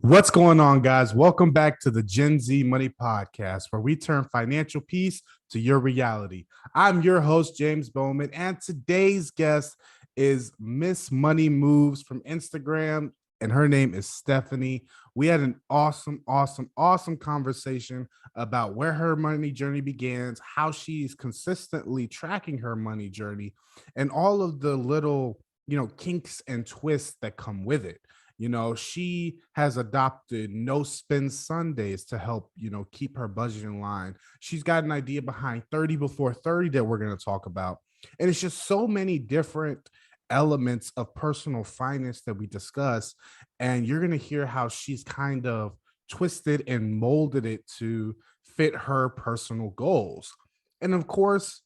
What's going on, guys? Welcome back to the Gen Z Money Podcast, where we turn financial peace to your reality. I'm your host, James Bowman, and today's guest is Miss Money Moves from Instagram, and her name is Stephanie. We had an awesome conversation about where her money journey begins, how she's consistently tracking her money journey, and all of the little, kinks and twists that come with it. She has adopted NoSpend Sundays to help, keep her budget in line. She's got an idea behind 30 before 30 that we're going to talk about. And it's just so many different elements of personal finance that we discuss. And you're going to hear how she's kind of twisted and molded it to fit her personal goals. And of course,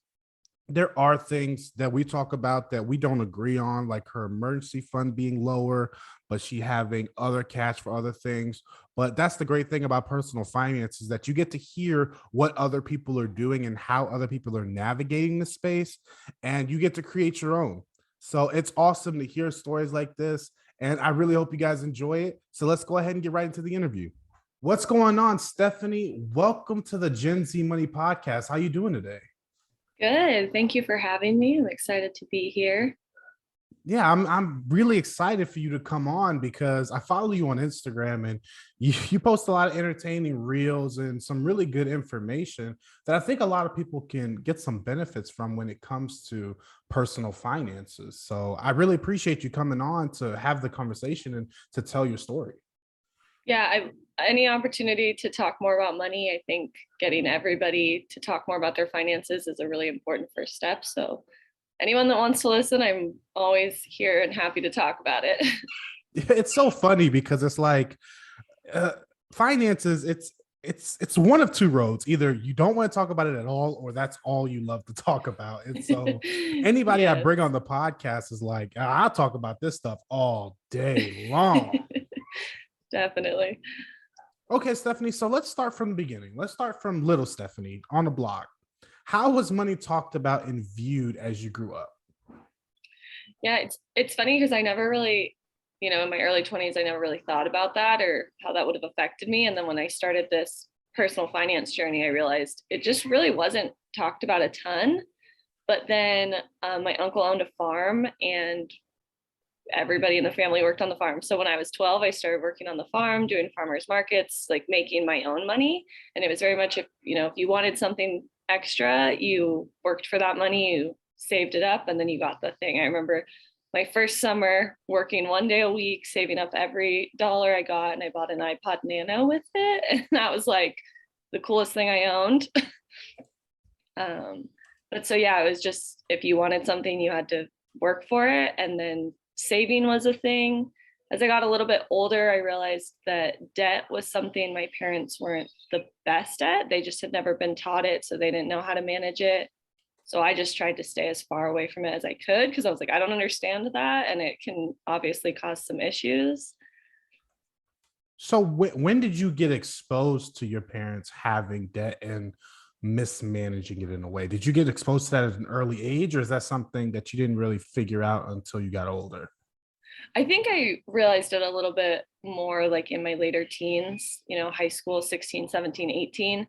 there are things that we talk about that we don't agree on, like her emergency fund being lower, but she having other cash for other things. But that's the great thing about personal finance is that you get to hear what other people are doing and how other people are navigating the space, and you get to create your own. So it's awesome to hear stories like this, and I really hope you guys enjoy it. So let's go ahead and get right into the interview. What's going on, Stephanie? Welcome to the Gen Z Money Podcast. How you doing today? Good. Thank you for having me. I'm excited to be here. Yeah, I'm really excited for you to come on because I follow you on Instagram and you post a lot of entertaining reels and some really good information that I think a lot of people can get some benefits from when it comes to personal finances. So I really appreciate you coming on to have the conversation and to tell your story. Yeah, any opportunity to talk more about money, I think getting everybody to talk more about their finances is a really important first step. So anyone that wants to listen, I'm always here and happy to talk about it. It's so funny because it's like uh, finances, it's one of two roads. Either you don't want to talk about it at all, or that's all you love to talk about. And so anybody I Yes. bring on the podcast is like, I'll talk about this stuff all day long. Definitely. Okay, Stephanie. So let's start from the beginning. Let's start from little Stephanie on the block. How was money talked about and viewed as you grew up? Yeah, it's funny because I never really, in my early 20s, I never really thought about that or how that would have affected me. And then when I started this personal finance journey, I realized it just really wasn't talked about a ton. But then my uncle owned a farm and everybody in the family worked on the farm. So when I was 12, I started working on the farm, doing farmers markets, like making my own money. And it was very much, if you wanted something extra, you worked for that money, you saved it up, and then you got the thing. I remember my first summer working one day a week, saving up every dollar I got, and I bought an iPod Nano with it. And that was like the coolest thing I owned. But so, yeah, it was just, if you wanted something, you had to work for it. And then saving was a thing. As I got a little bit older, I realized that debt was something my parents weren't the best at. They just had never been taught it, so they didn't know how to manage it. So I just tried to stay as far away from it as I could because I was like, I don't understand that, and it can obviously cause some issues. So when did you get exposed to your parents having debt and mismanaging it in a way? Did you get exposed to that at an early age, or is that something that you didn't really figure out until you got older? I think I realized it a little bit more like in my later teens, high school, 16, 17, 18.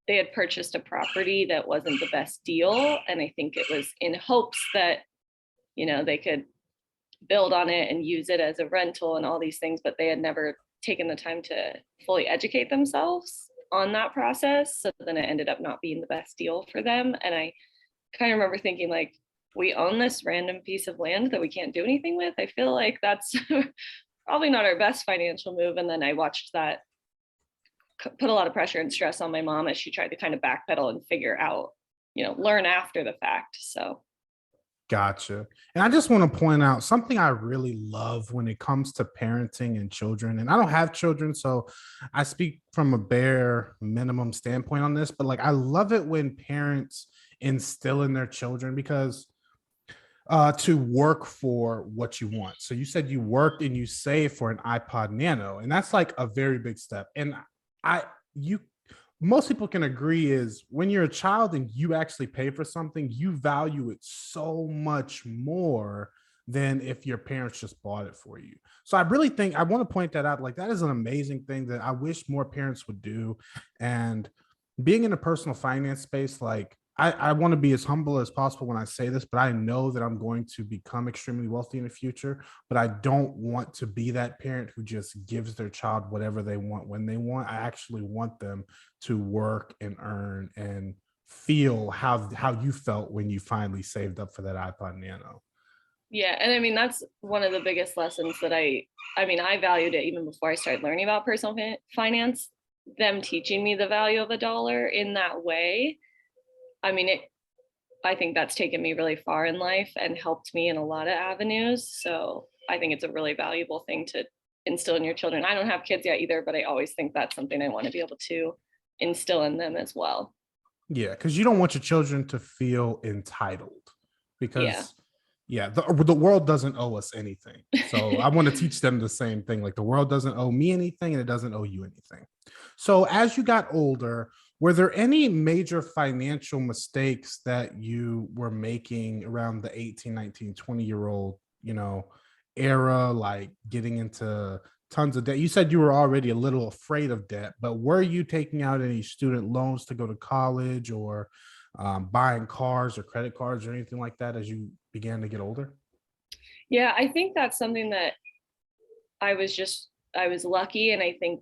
They had purchased a property that wasn't the best deal. And I think it was in hopes that, they could build on it and use it as a rental and all these things, but they had never taken the time to fully educate themselves on that process. So then it ended up not being the best deal for them. And I kind of remember thinking, like, we own this random piece of land that we can't do anything with. I feel like that's probably not our best financial move. And then I watched that put a lot of pressure and stress on my mom as she tried to kind of backpedal and figure out, learn after the fact. So. Gotcha. And I just want to point out something I really love when it comes to parenting and children. And I don't have children, so I speak from a bare minimum standpoint on this, but like I love it when parents instill in their children because to work for what you want. So you said you worked and you saved for an iPod Nano, and that's like a very big step. And I you most people can agree is when you're a child and you actually pay for something, you value it so much more than if your parents just bought it for you. So I really think I want to point that out. Like that is an amazing thing that I wish more parents would do. And being in a personal finance space, like I want to be as humble as possible when I say this, but I know that I'm going to become extremely wealthy in the future. But I don't want to be that parent who just gives their child whatever they want when they want. I actually want them to work and earn and feel how you felt when you finally saved up for that iPod Nano. Yeah, and I mean that's one of the biggest lessons that I valued it even before I started learning about personal finance. Them teaching me the value of a dollar in that way. I mean, I think that's taken me really far in life and helped me in a lot of avenues. So I think it's a really valuable thing to instill in your children. I don't have kids yet either, but I always think that's something I want to be able to instill in them as well. Yeah, because you don't want your children to feel entitled Yeah. because yeah, the world doesn't owe us anything. So I want to teach them the same thing. Like the world doesn't owe me anything and it doesn't owe you anything. So as you got older, were there any major financial mistakes that you were making around the 18, 19, 20-year old, era, like getting into tons of debt? You said you were already a little afraid of debt, but were you taking out any student loans to go to college or buying cars or credit cards or anything like that as you began to get older? Yeah, I think that's something that I was lucky. And I think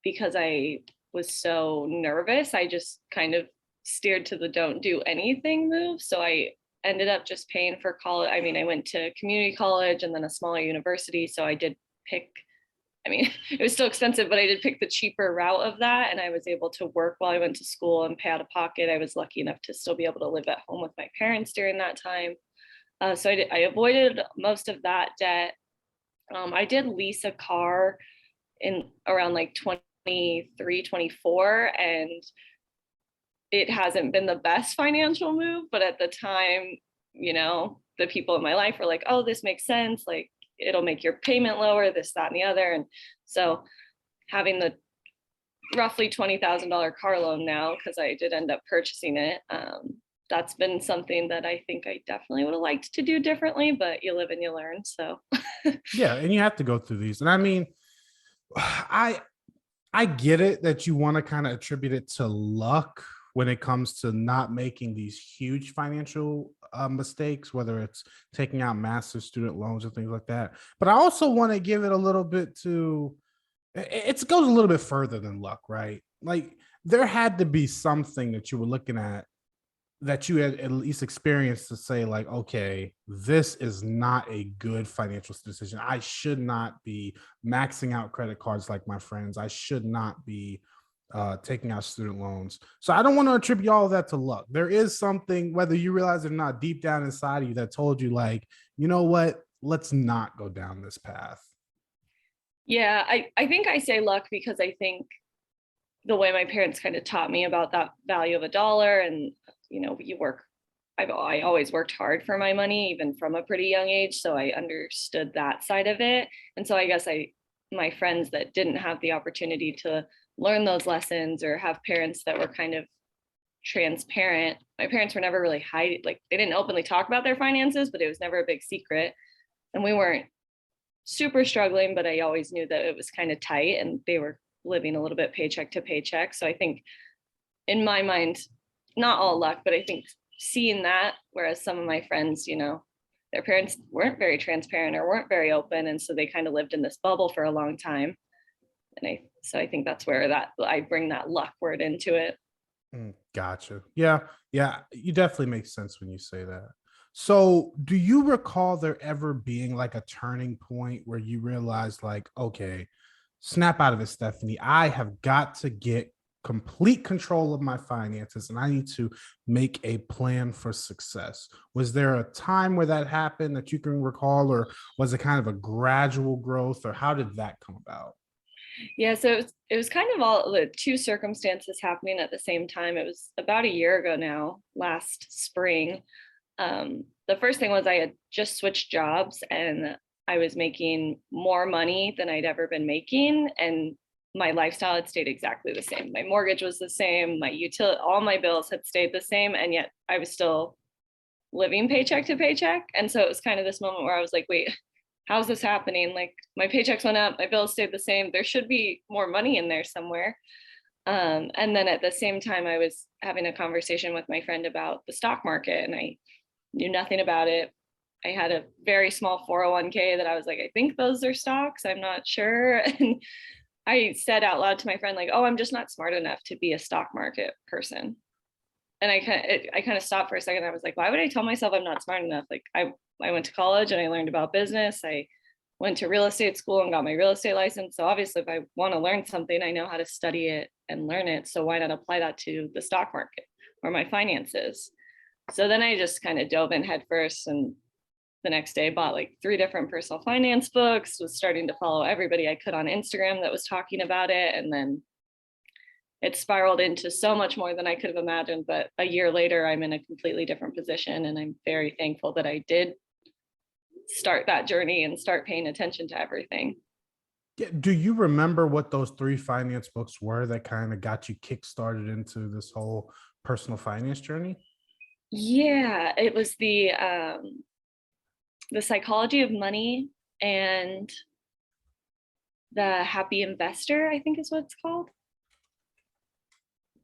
because I was so nervous, I just kind of steered to the don't do anything move. So I ended up just paying for college. I mean, I went to community college and then a smaller university. So I did pick, I mean, it was still expensive, but I did pick the cheaper route of that. And I was able to work while I went to school and pay out of pocket. I was lucky enough to still be able to live at home with my parents during that time. So I avoided most of that debt. I did lease a car in around like 23, 24, and it hasn't been the best financial move, but at the time, the people in my life were like, oh, this makes sense. Like it'll make your payment lower, this, that, and the other. And so having the roughly $20,000 car loan now, because I did end up purchasing it, that's been something that I think I definitely would have liked to do differently, but you live and you learn. So Yeah, and you have to go through these. And I mean, I I get it that you want to kind of attribute it to luck when it comes to not making these huge financial mistakes, whether it's taking out massive student loans and things like that. But I also want to give it a little bit to it goes a little bit further than luck, right? Like there had to be something that you were looking at that you had at least experienced to say like, okay, this is not a good financial decision. I should not be maxing out credit cards like my friends. I should not be taking out student loans. So I don't want to attribute all of that to luck. There is something, whether you realize it or not, deep down inside of you that told you like, you know what, let's not go down this path. yeah, I think I say luck because I think the way my parents kind of taught me about that value of a dollar and you work, I always worked hard for my money even from a pretty young age, so I understood that side of it. And so I guess my friends that didn't have the opportunity to learn those lessons or have parents that were kind of transparent, my parents were never really like they didn't openly talk about their finances, but it was never a big secret, and we weren't super struggling, but I always knew that it was kind of tight and they were living a little bit paycheck to paycheck. So I think in my mind, not all luck, but I think seeing that, whereas some of my friends, their parents weren't very transparent or weren't very open. And so they kind of lived in this bubble for a long time. So I think that's where I bring that luck word into it. Gotcha. Yeah. Yeah. You definitely make sense when you say that. So, do you recall there ever being like a turning point where you realized, like, okay, snap out of it, Stephanie. I have got to get complete control of my finances and I need to make a plan for success? Was there a time where that happened that you can recall, or was it kind of a gradual growth, or how did that come about? Yeah, so it was kind of all the two circumstances happening at the same time. It was about a year ago now, last spring. The first thing was I had just switched jobs and I was making more money than I'd ever been making, and my lifestyle had stayed exactly the same. My mortgage was the same, all my bills had stayed the same, and yet I was still living paycheck to paycheck. And so it was kind of this moment where I was like, wait, how's this happening? Like my paychecks went up, my bills stayed the same. There should be more money in there somewhere. And then at the same time, I was having a conversation with my friend about the stock market, and I knew nothing about it. I had a very small 401k that I was like, I think those are stocks. I'm not sure. And I said out loud to my friend, like, oh, I'm just not smart enough to be a stock market person. And I kind of stopped for a second. I was like, why would I tell myself I'm not smart enough? Like I went to college and I learned about business. I went to real estate school and got my real estate license. So obviously if I want to learn something, I know how to study it and learn it. So why not apply that to the stock market or my finances? So then I just kind of dove in head first, and the next day bought like 3 different personal finance books, was starting to follow everybody I could on Instagram that was talking about it. And then it spiraled into so much more than I could have imagined. But a year later, I'm in a completely different position. And I'm very thankful that I did start that journey and start paying attention to everything. Yeah, do you remember what those 3 finance books were that kind of got you kickstarted into this whole personal finance journey? Yeah, it was the psychology of money and the happy investor, I think is what it's called.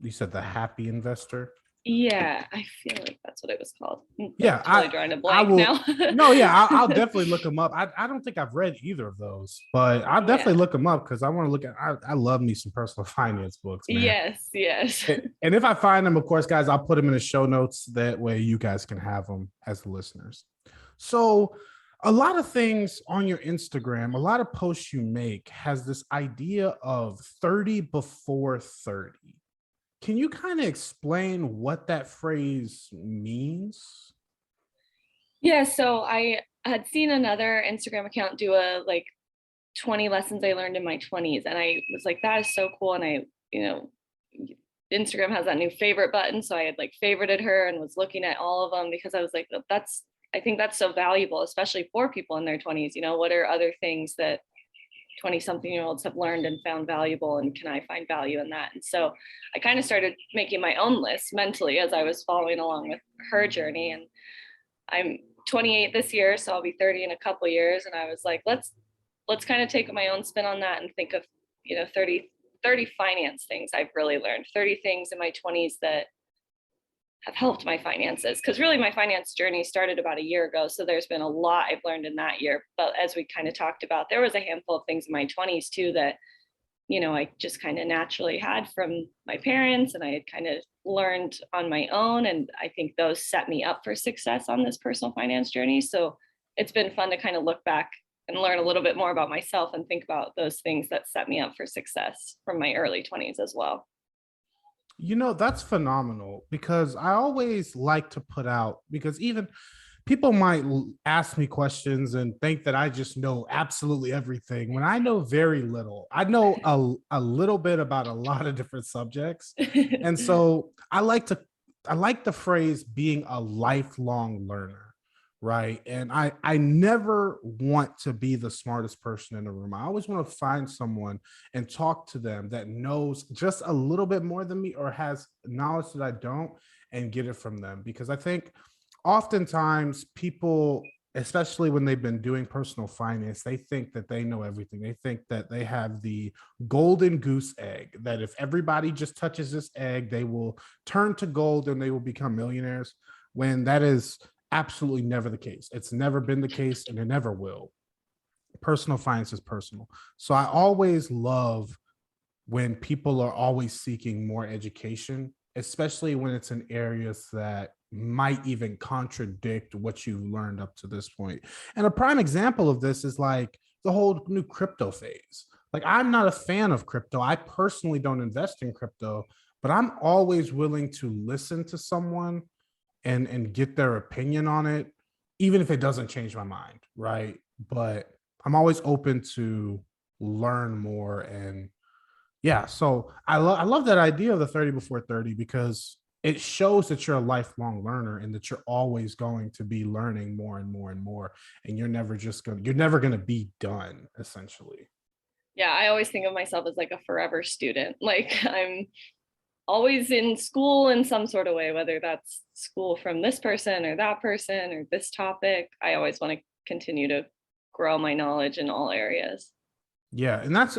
You said The Happy Investor. Yeah, I feel like that's what it was called. Yeah, Totally drawing a I blank will. now. No, yeah, I'll definitely look them up. I don't think I've read either of those, but I'll definitely Yeah. look them up because I want to look at. I love me some personal finance books, man. Yes, yes. And if I find them, of course, guys, I'll put them in the show notes. That way, you guys can have them as the listeners. So, a lot of things on your Instagram, a lot of posts you make has this idea of 30 before 30. Can you kind of explain what that phrase means? Yeah, so I had seen another Instagram account do a like 20 lessons I learned in my 20s. And I was like, that is so cool. And Instagram has that new favorite button. So I had like favorited her and was looking at all of them because I was like, I think that's so valuable, especially for people in their 20s. What are other things that 20-something-year-olds have learned and found valuable, and can I find value in that? And so I kind of started making my own list mentally as I was following along with her journey. And I'm 28 this year, so I'll be 30 in a couple of years. And I was like, let's kind of take my own spin on that and think of 30 finance things I've really learned, 30 things in my 20s that have helped my finances, because really my finance journey started about a year ago. So there's been a lot I've learned in that year. But as we kind of talked about, there was a handful of things in my 20s too that I just kind of naturally had from my parents, and I had kind of learned on my own. And I think those set me up for success on this personal finance journey. So it's been fun to kind of look back and learn a little bit more about myself and think about those things that set me up for success from my early 20s as well. That's phenomenal because I always like to put out, because even people might ask me questions and think that I just know absolutely everything when I know very little. I know a little bit about a lot of different subjects. And so I like the phrase being a lifelong learner. Right. And I never want to be the smartest person in the room. I always want to find someone and talk to them that knows just a little bit more than me or has knowledge that I don't, and get it from them. Because I think oftentimes people, especially when they've been doing personal finance, they think that they know everything. They think that they have the golden goose egg, that if everybody just touches this egg, they will turn to gold and they will become millionaires, when that is absolutely never the case. It's never been the case and it never will. Personal finance is personal. So I always love when people are always seeking more education, especially when it's in areas that might even contradict what you've learned up to this point. And a prime example of this is like the whole new crypto phase. Like, I'm not a fan of crypto. I personally don't invest in crypto, but I'm always willing to listen to someone and get their opinion on it, even if it doesn't change my mind, right? But I'm always open to learn more. And yeah, so I love that idea of the 30 before 30, because it shows that you're a lifelong learner and that you're always going to be learning more and more and more, and you're never going to be done, essentially. Yeah, I always think of myself as like a forever student. Like always in school in some sort of way, whether that's school from this person or that person or this topic. I always want to continue to grow my knowledge in all areas. Yeah, and that's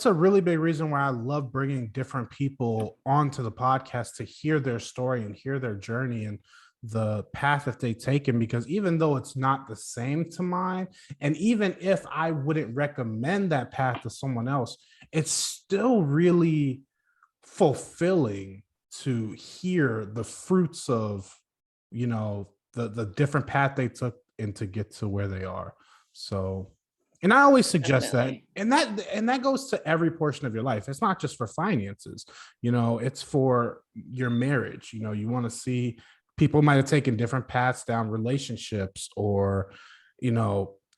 a really big reason why I love bringing different people onto the podcast to hear their story and hear their journey and the path that they've taken. Because even though it's not the same to mine, and even if I wouldn't recommend that path to someone else, it's still really fulfilling to hear the fruits of, the different path they took and to get to where they are. So, and I always suggest that, Definitely. and that goes to every portion of your life. It's not just for finances, it's for your marriage. You want to see, people might have taken different paths down relationships, or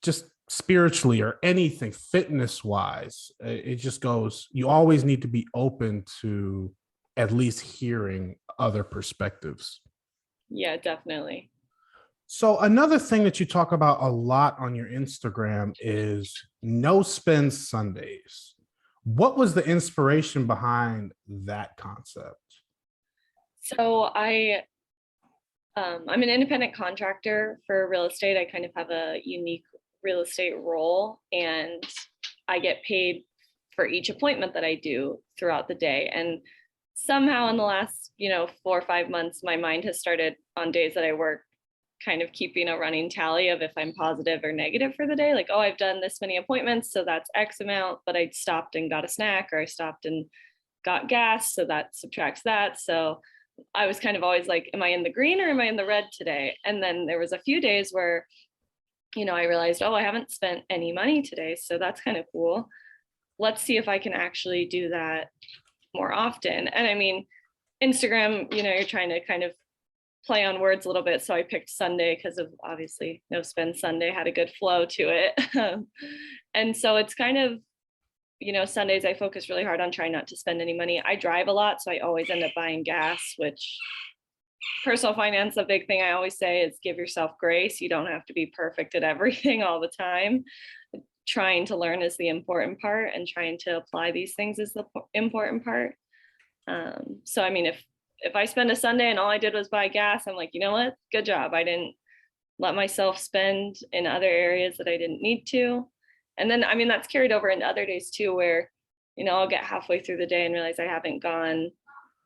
just spiritually, or anything fitness wise. It just goes, you always need to be open to at least hearing other perspectives. Yeah, definitely. So another thing that you talk about a lot on your Instagram is NoSpend Sundays. What was the inspiration behind that concept? So I'm an independent contractor for real estate. I kind of have a unique real estate role, and I get paid for each appointment that I do throughout the day. And somehow in the last, 4 or 5 months, my mind has started on days that I work kind of keeping a running tally of if I'm positive or negative for the day. Like, oh, I've done this many appointments, so that's X amount, but I stopped and got a snack, or I stopped and got gas, so that subtracts that. So I was kind of always like, am I in the green or am I in the red today? And then there was a few days where, I realized, oh, I haven't spent any money today. So that's kind of cool. Let's see if I can actually do that more often. And I mean, Instagram, you're trying to kind of play on words a little bit. So I picked Sunday because of, obviously, NoSpend Sunday had a good flow to it. And so it's kind of, Sundays I focus really hard on trying not to spend any money. I drive a lot, so I always end up buying gas, which, personal finance, a big thing I always say is give yourself grace. You don't have to be perfect at everything all the time. Trying to learn is the important part, and trying to apply these things is the important part. So I mean, if I spend a Sunday and all I did was buy gas, I'm like, you know what? Good job. I didn't let myself spend in other areas that I didn't need to. And then, I mean, that's carried over into other days too, where, I'll get halfway through the day and realize I haven't gone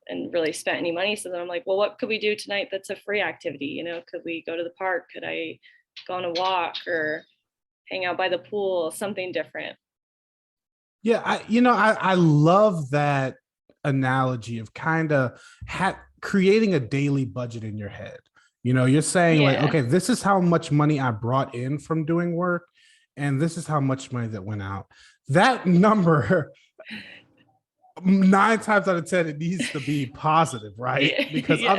and really spent any money. So then I'm like, well, what could we do tonight that's a free activity? Could we go to the park? Could I go on a walk or hang out by the pool? Something different. Yeah, I love that analogy of kind of creating a daily budget in your head. You're saying like, Yeah. okay, this is how much money I brought in from doing work, and this is how much money that went out. That number, 9 times out of 10, it needs to be positive, right? Because Yes.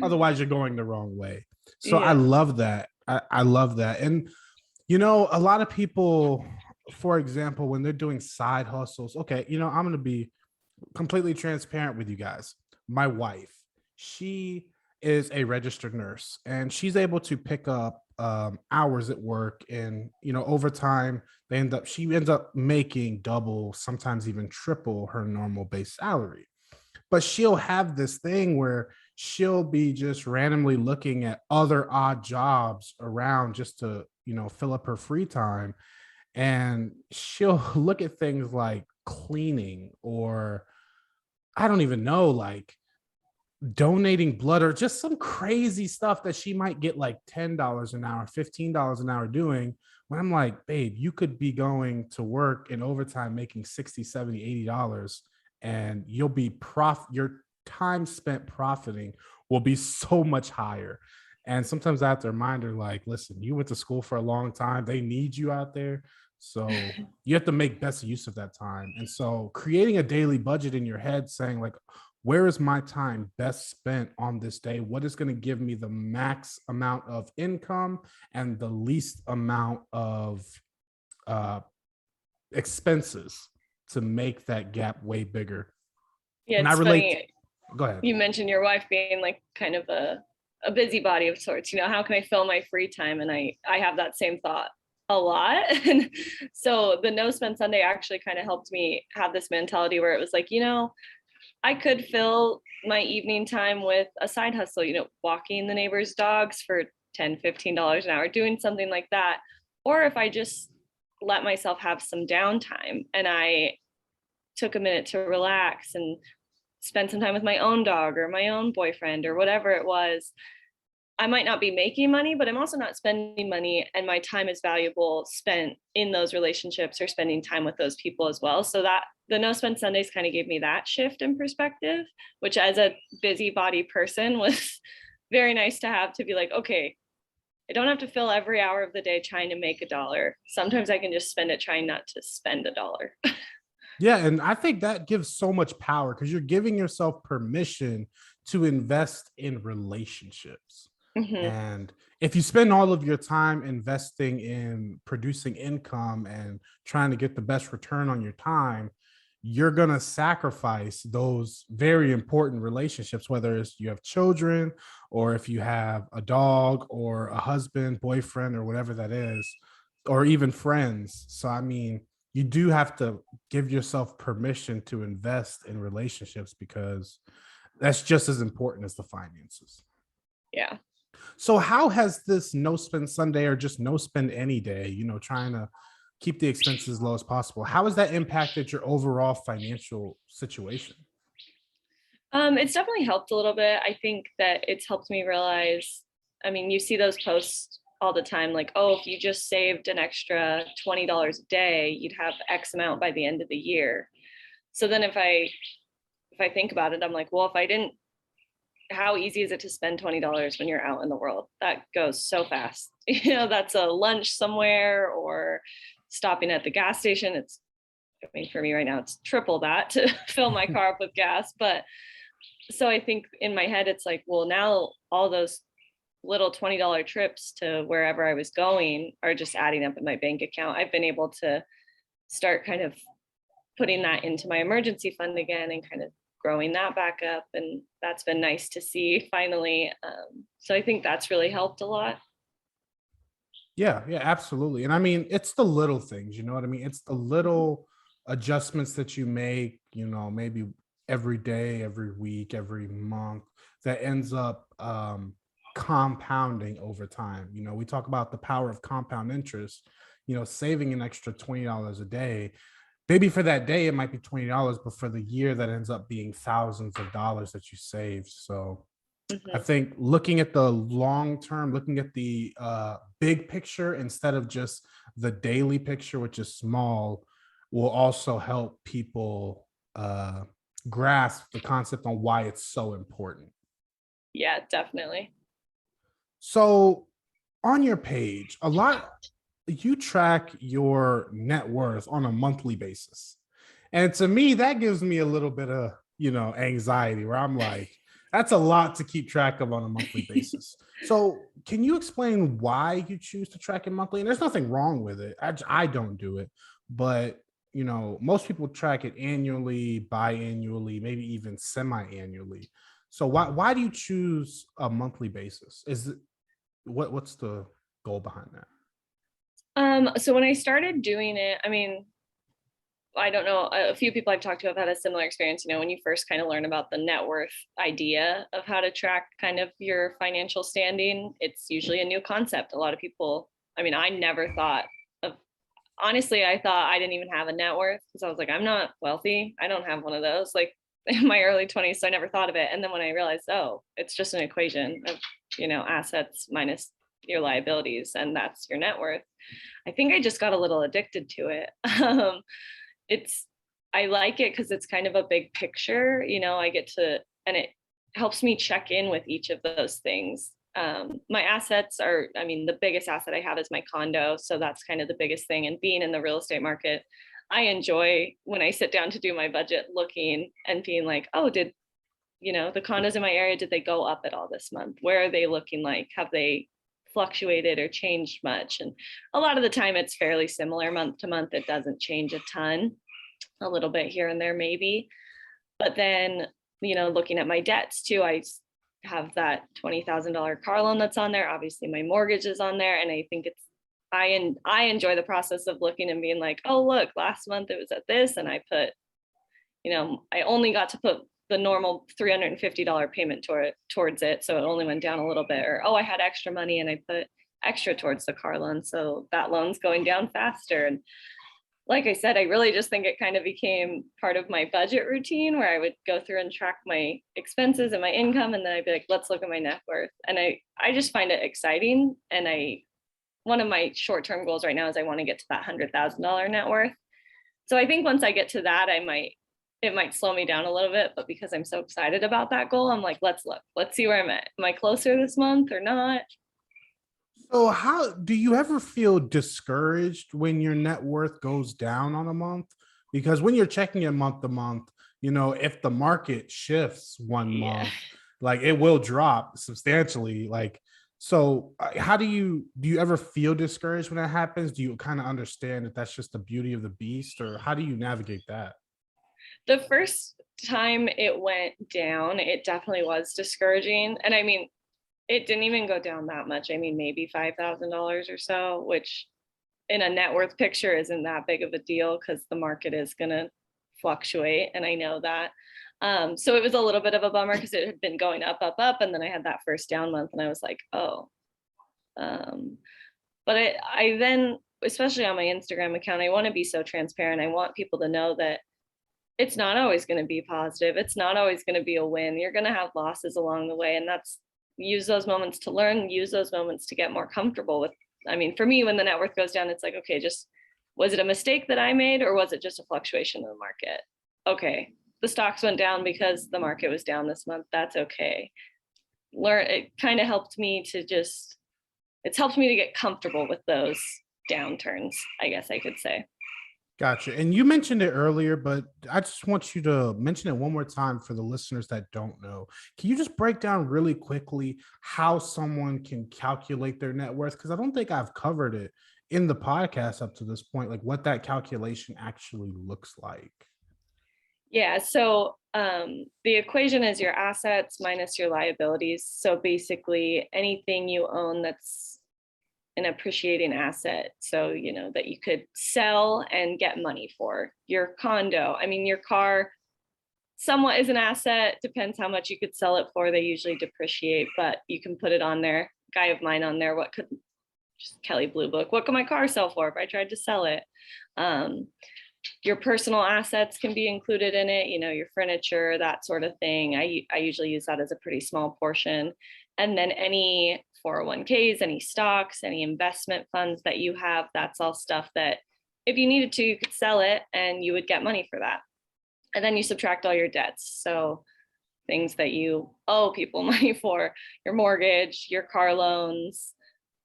otherwise you're going the wrong way. So I Yeah. love that. I love that. And a lot of people, for example, when they're doing side hustles, okay, I'm going to be completely transparent with you guys. My wife, she is a registered nurse, and she's able to pick up hours at work, and over time she ends up making double, sometimes even triple her normal base salary. But she'll have this thing where she'll be just randomly looking at other odd jobs around just to fill up her free time, and she'll look at things like cleaning, or I don't even know, like donating blood, or just some crazy stuff that she might get like $10 an hour, $15 an hour doing. When I'm like, babe, you could be going to work in overtime making 60, 70, $80, and your time spent profiting will be so much higher. And sometimes I have to remind her, like, listen, you went to school for a long time. They need you out there. So you have to make best use of that time. And so creating a daily budget in your head, saying like, where is my time best spent on this day? What is going to give me the max amount of income and the least amount of uh, expenses to make that gap way bigger? Yeah, And I it's relate. funny. Go ahead. You mentioned your wife being like kind of a busybody of sorts. How can I fill my free time? And I have that same thought a lot. And so the No Spend Sunday actually kind of helped me have this mentality where it was like, I could fill my evening time with a side hustle, walking the neighbors' dogs for $10, $15 an hour, doing something like that. Or if I just let myself have some downtime and I took a minute to relax and spend some time with my own dog or my own boyfriend or whatever it was, I might not be making money, but I'm also not spending money, and my time is valuable spent in those relationships or spending time with those people as well. So that the NoSpend Sundays kind of gave me that shift in perspective, which as a busybody person was very nice to have, to be like, okay, I don't have to fill every hour of the day trying to make a dollar. Sometimes I can just spend it trying not to spend a dollar. Yeah, and I think that gives so much power because you're giving yourself permission to invest in relationships. Mhm. And if you spend all of your time investing in producing income and trying to get the best return on your time, you're going to sacrifice those very important relationships, whether it's you have children or if you have a dog or a husband, boyfriend, or whatever that is, or even friends. So, I mean, you do have to give yourself permission to invest in relationships because that's just as important as the finances. Yeah. So how has this no spend Sunday or just no spend any day, trying to keep the expenses as low as possible, how has that impacted your overall financial situation? It's definitely helped a little bit. I think that it's helped me realize, I mean, you see those posts all the time, like, oh, if you just saved an extra $20 a day, you'd have X amount by the end of the year. So then if I think about it, I'm like, well, if I didn't, how easy is it to spend $20 when you're out in the world? That goes so fast. That's a lunch somewhere or stopping at the gas station. I mean, for me right now, it's triple that to fill my car up with gas. But so I think in my head, it's like, well, now all those little $20 trips to wherever I was going are just adding up in my bank account. I've been able to start kind of putting that into my emergency fund again and kind of growing that back up. And that's been nice to see finally. So I think that's really helped a lot. Yeah, yeah, absolutely. And I mean, it's the little things, you know what I mean? It's the little adjustments that you make, maybe every day, every week, every month that ends up compounding over time. We talk about the power of compound interest, saving an extra $20 a day. Maybe for that day, it might be $20, but for the year, that ends up being thousands of dollars that you saved. So I Mhm. think looking at the long term, looking at the big picture instead of just the daily picture, which is small, will also help people grasp the concept on why it's so important. Yeah, definitely. So on your page, a lot you track your net worth on a monthly basis. And to me, that gives me a little bit of, anxiety where I'm like, that's a lot to keep track of on a monthly basis. So, can you explain why you choose to track it monthly? And there's nothing wrong with it. I don't do it, but most people track it annually, biannually, maybe even semi-annually. So why do you choose a monthly basis? Is it what's the goal behind that? So when I started doing it, I mean, I don't know, a few people I've talked to have had a similar experience. When you first kind of learn about the net worth idea of how to track kind of your financial standing, it's usually a new concept. A lot of people, I mean, I never thought of, honestly, I thought I didn't even have a net worth because I was like, I'm not wealthy. I don't have one of those. Like in my early 20s, so I never thought of it. And then when I realized, oh, it's just an equation of, assets minus your liabilities, and that's your net worth. I think I just got a little addicted to it. It's I like it because it's kind of a big picture. I get to, and it helps me check in with each of those things. My assets are, I mean, the biggest asset I have is my condo. So that's kind of the biggest thing. And being in the real estate market, I enjoy when I sit down to do my budget looking and being like, oh, did, the condos in my area, did they go up at all this month? Where are they looking like? Have they fluctuated or changed much? And a lot of the time it's fairly similar month to month. It doesn't change a ton, a little bit here and there maybe. But then, looking at my debts too, I have that $20,000 car loan that's on there. Obviously my mortgage is on there. And I think I enjoy the process of looking and being like, oh, look, last month it was at this. And I put, I only got to put the normal $350 payment towards it. So it only went down a little bit. Or, oh, I had extra money and I put extra towards the car loan. So that loan's going down faster. And like I said, I really just think it kind of became part of my budget routine where I would go through and track my expenses and my income. And then I'd be like, let's look at my net worth. And I just find it exciting. And one of my short-term goals right now is I want to get to that $100,000 net worth. So I think once I get to that, it might slow me down a little bit, but because I'm so excited about that goal, I'm like, let's look, let's see where I'm at. Am I closer this month or not? So how do you ever feel discouraged when your net worth goes down on a month? Because when you're checking it month to month, if the market shifts one Yeah. month, like it will drop substantially. Like, so how do you ever feel discouraged when that happens? Do you kind of understand that that's just the beauty of the beast, or how do you navigate that? The first time it went down, it definitely was discouraging. And I mean, it didn't even go down that much. I mean, maybe $5,000 or so, which in a net worth picture isn't that big of a deal because the market is going to fluctuate. And I know that. So it was a little bit of a bummer because it had been going up, up, up. And then I had that first down month and I was like, oh. But I then, especially on my Instagram account, I want to be so transparent. I want people to know that it's not always going to be positive. It's not always going to be a win. You're going to have losses along the way. And use those moments to learn, use those moments to get more comfortable with. I mean, for me, when the net worth goes down, it's like, okay, was it a mistake that I made or was it just a fluctuation in the market? Okay, the stocks went down because the market was down this month. That's okay. It kind of helped me it's helped me to get comfortable with those downturns, I guess I could say. Gotcha. And you mentioned it earlier, but I just want you to mention it one more time for the listeners that don't know. Can you just break down really quickly how someone can calculate their net worth? Because I don't think I've covered it in the podcast up to this point, like what that calculation actually looks like. Yeah. So the equation is your assets minus your liabilities. So basically anything you own that's an appreciating asset. So, that you could sell and get money for. Your condo, I mean, your car somewhat is an asset, depends how much you could sell it for. They usually depreciate, but you can put it on there. Guy of mine on there, just Kelly Blue Book, what could my car sell for if I tried to sell it? Your personal assets can be included in it, your furniture, that sort of thing. I usually use that as a pretty small portion. And then any 401ks, any stocks, any investment funds that you have, that's all stuff that if you needed to, you could sell it and you would get money for that. And then you subtract all your debts. So things that you owe people money for, your mortgage, your car loans.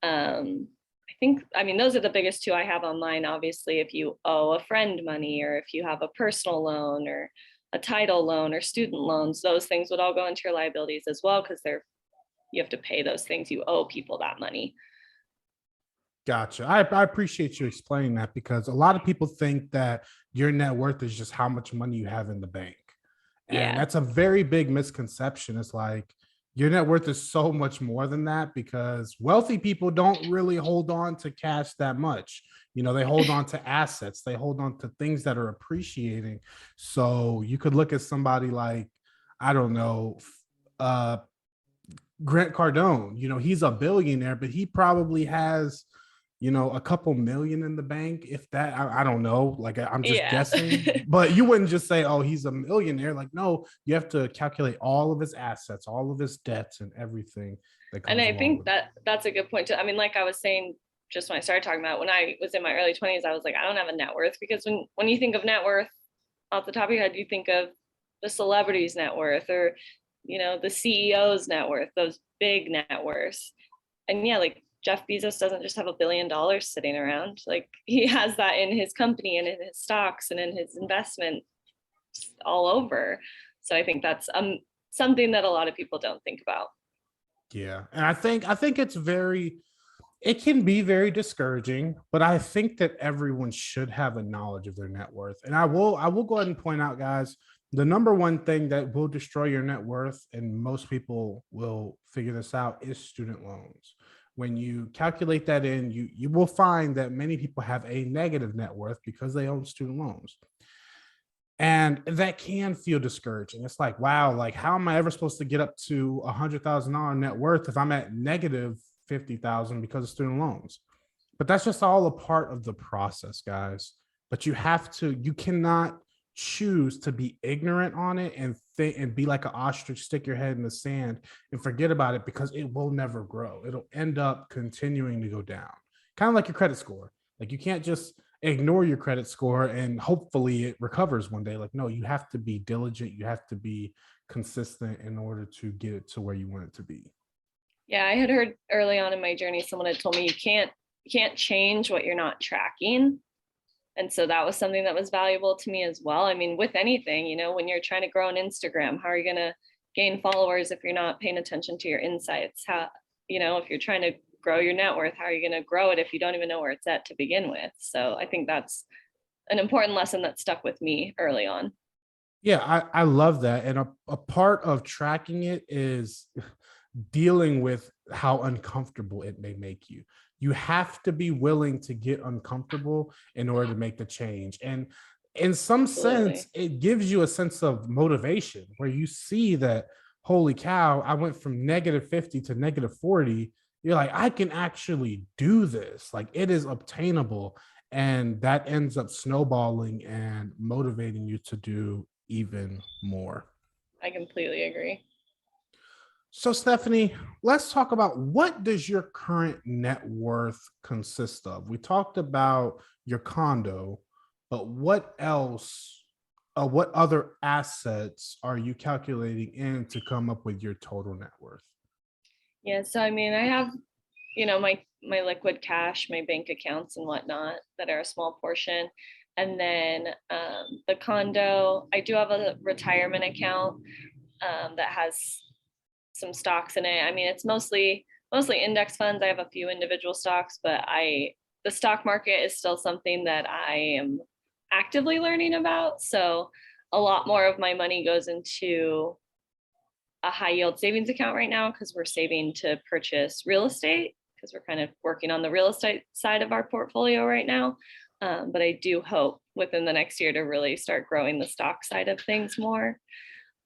Those are the biggest two I have online. Obviously, if you owe a friend money or if you have a personal loan or a title loan or student loans, those things would all go into your liabilities as well because you have to pay those things. You owe people that money. Gotcha. I appreciate you explaining that because a lot of people think that your net worth is just how much money you have in the bank. And Yeah. that's a very big misconception. It's like your net worth is so much more than that because wealthy people don't really hold on to cash that much. They hold on to assets, they hold on to things that are appreciating. So you could look at somebody like, I don't know, Grant Cardone, he's a billionaire, but he probably has, a couple million in the bank, if that. I don't know. Like I'm just Yeah. guessing, but you wouldn't just say, oh, he's a millionaire. Like, no, you have to calculate all of his assets, all of his debts and everything that And comes I along think with it. that's a good point too. I mean, like I was saying, just when I started talking about when I was in my early 20s, I was like, I don't have a net worth because when you think of net worth off the top of your head, you think of the celebrity's net worth or, the CEO's net worth, those big net worths. And yeah, like Jeff Bezos doesn't just have $1 billion sitting around. Like he has that in his company and in his stocks and in his investment all over. So I think that's something that a lot of people don't think about. Yeah. And I think it can be very discouraging, but I think that everyone should have a knowledge of their net worth. And I will go ahead and point out, guys, the number one thing that will destroy your net worth, and most people will figure this out, is student loans. When you calculate that in, you will find that many people have a negative net worth because they own student loans. And that can feel discouraging. It's like, wow, like how am I ever supposed to get up to $100,000 net worth if I'm at negative 50,000 because of student loans? But that's just all a part of the process, guys. But you cannot choose to be ignorant on it and think and be like an ostrich, stick your head in the sand and forget about it, because it will never grow. It'll end up continuing to go down. Kind of like your credit score. Like you can't just ignore your credit score and hopefully it recovers one day. Like, no, you have to be diligent. You have to be consistent in order to get it to where you want it to be. Yeah, I had heard early on in my journey, someone had told me you can't change what you're not tracking. And so that was something that was valuable to me as well. I mean, with anything, when you're trying to grow on Instagram, how are you going to gain followers if you're not paying attention to your insights? How, if you're trying to grow your net worth, how are you going to grow it if you don't even know where it's at to begin with? So I think that's an important lesson that stuck with me early on. Yeah, I love that. And a part of tracking it is dealing with how uncomfortable it may make you. You have to be willing to get uncomfortable in order to make the change. And in some sense, it gives you a sense of motivation where you see that, holy cow, I went from negative 50 to negative 40. You're like, I can actually do this. Like it is obtainable. And that ends up snowballing and motivating you to do even more. I completely agree. So Stephanie, let's talk about, what does your current net worth consist of? We talked about your condo, but what else, what other assets are you calculating in to come up with your total net worth? Yeah, so I mean, I have, my liquid cash, my bank accounts and whatnot that are a small portion. And then the condo, I do have a retirement account that has some stocks in it. I mean, it's mostly index funds. I have a few individual stocks, but the stock market is still something that I am actively learning about. So a lot more of my money goes into a high yield savings account right now because we're saving to purchase real estate, because we're kind of working on the real estate side of our portfolio right now. But I do hope within the next year to really start growing the stock side of things more.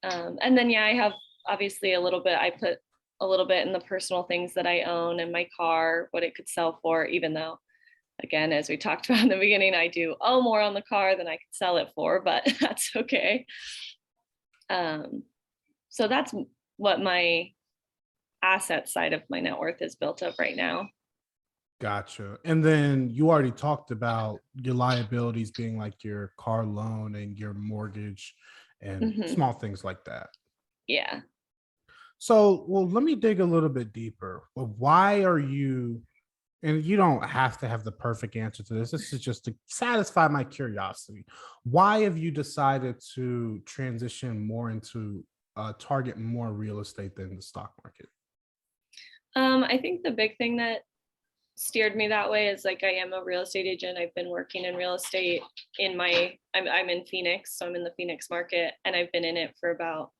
And then, yeah, I have obviously I put a little bit in the personal things that I own and my car, what it could sell for, even though, again, as we talked about in the beginning, I do owe more on the car than I could sell it for, but that's okay. So that's what my asset side of my net worth is built up right now. Gotcha. And then you already talked about your liabilities being like your car loan and your mortgage and small things like that. Yeah. So, well, let me dig a little bit deeper. Well, why are you, and you don't have to have the perfect answer to this. This is just to satisfy my curiosity. Why have you decided to transition more into target more real estate than the stock market? I think the big thing that steered me that way is, like, I am a real estate agent. I've been working in real estate I'm in Phoenix, so I'm in the Phoenix market, and I've been in it for about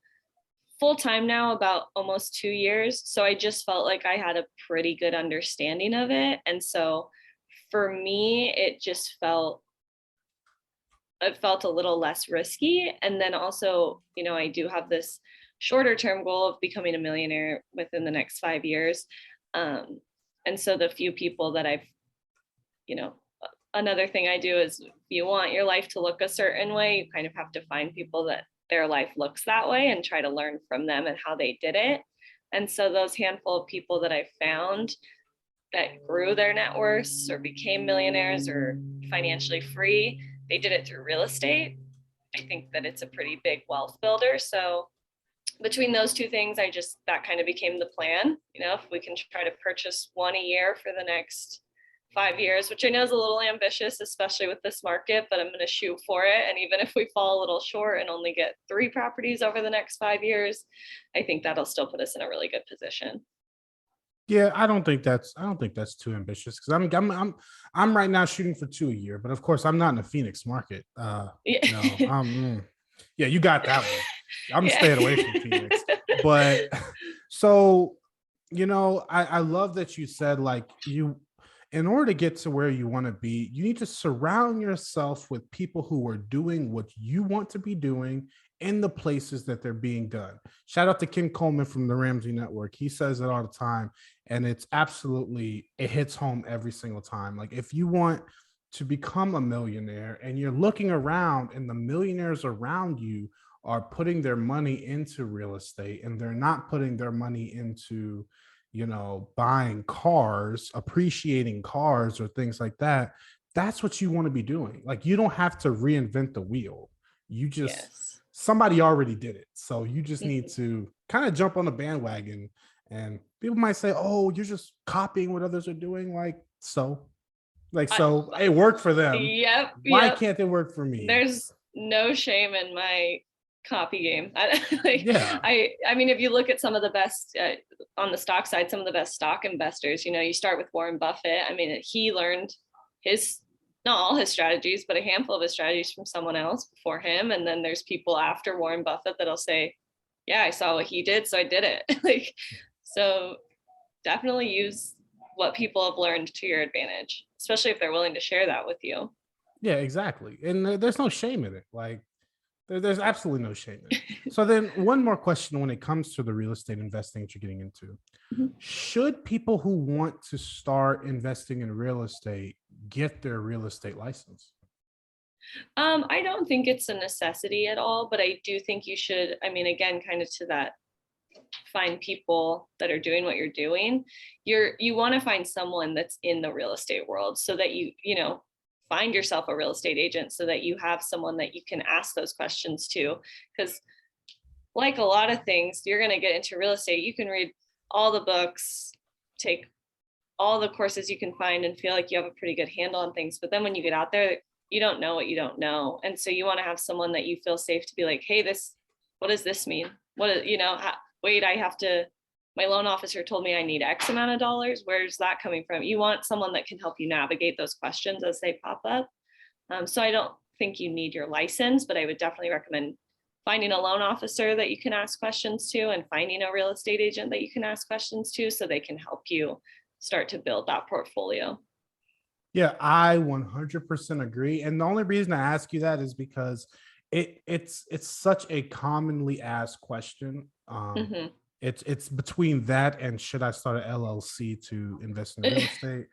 full time now, about almost 2 years. So I just felt like I had a pretty good understanding of it. And so for me, it felt a little less risky. And then also, I do have this shorter term goal of becoming a millionaire within the next 5 years. And so the few people that another thing I do is, if you want your life to look a certain way, you kind of have to find people that their life looks that way and try to learn from them and how they did it. And so those handful of people that I found that grew their net worths or became millionaires or financially free, they did it through real estate. I think that it's a pretty big wealth builder. So between those two things, that kind of became the plan. If we can try to purchase one a year for the next 5 years, which I know is a little ambitious, especially with this market, but I'm going to shoot for it. And even if we fall a little short and only get 3 properties over the next 5 years, I think that'll still put us in a really good position. Yeah, I don't think that's too ambitious, because I'm right now shooting for 2 a year, but of course I'm not in the Phoenix market. Yeah. No, yeah, you got that one. I'm staying away from Phoenix. But so, I love that you said, like, in order to get to where you want to be, you need to surround yourself with people who are doing what you want to be doing in the places that they're being done. Shout out to Ken Coleman from the Ramsey Network. He says it all the time, and it's absolutely, it hits home every single time. Like, if you want to become a millionaire and you're looking around and the millionaires around you are putting their money into real estate and they're not putting their money into, buying cars, appreciating cars or things like that, that's what you want to be doing. Like, you don't have to reinvent the wheel. You just, Yes. somebody already did it. So you just need to kind of jump on the bandwagon. And people might say, oh, you're just copying what others are doing. So it worked for them. Yep. Why can't it work for me? There's no shame in my copy game. Yeah. I mean, if you look at some of the best on the stock side, some of the best stock investors, you start with Warren Buffett. I mean, he learned not all his strategies, but a handful of his strategies from someone else before him. And then there's people after Warren Buffett that'll say, yeah, I saw what he did, so I did it. So definitely use what people have learned to your advantage, especially if they're willing to share that with you. Yeah, exactly. And there's no shame in it. Like, there's absolutely no shame in it. So then one more question when it comes to the real estate investing that you're getting into. Should people who want to start investing in real estate get their real estate license? I don't think it's a necessity at all, but I do think you should, I mean, again, kind of to that, find people that are doing what you're doing. You want to find someone that's in the real estate world so that you find yourself a real estate agent so that you have someone that you can ask those questions to. Because like a lot of things, you're going to get into real estate, you can read all the books, take all the courses you can find and feel like you have a pretty good handle on things. But then when you get out there, you don't know what you don't know. And so you want to have someone that you feel safe to be like, hey, what does this mean? Wait, my loan officer told me I need X amount of dollars. Where's that coming from? You want someone that can help you navigate those questions as they pop up. So I don't think you need your license, but I would definitely recommend finding a loan officer that you can ask questions to and finding a real estate agent that you can ask questions to so they can help you start to build that portfolio. Yeah, I 100% agree. And the only reason I ask you that is because it's such a commonly asked question. It's between that and should I start an LLC to invest in real estate?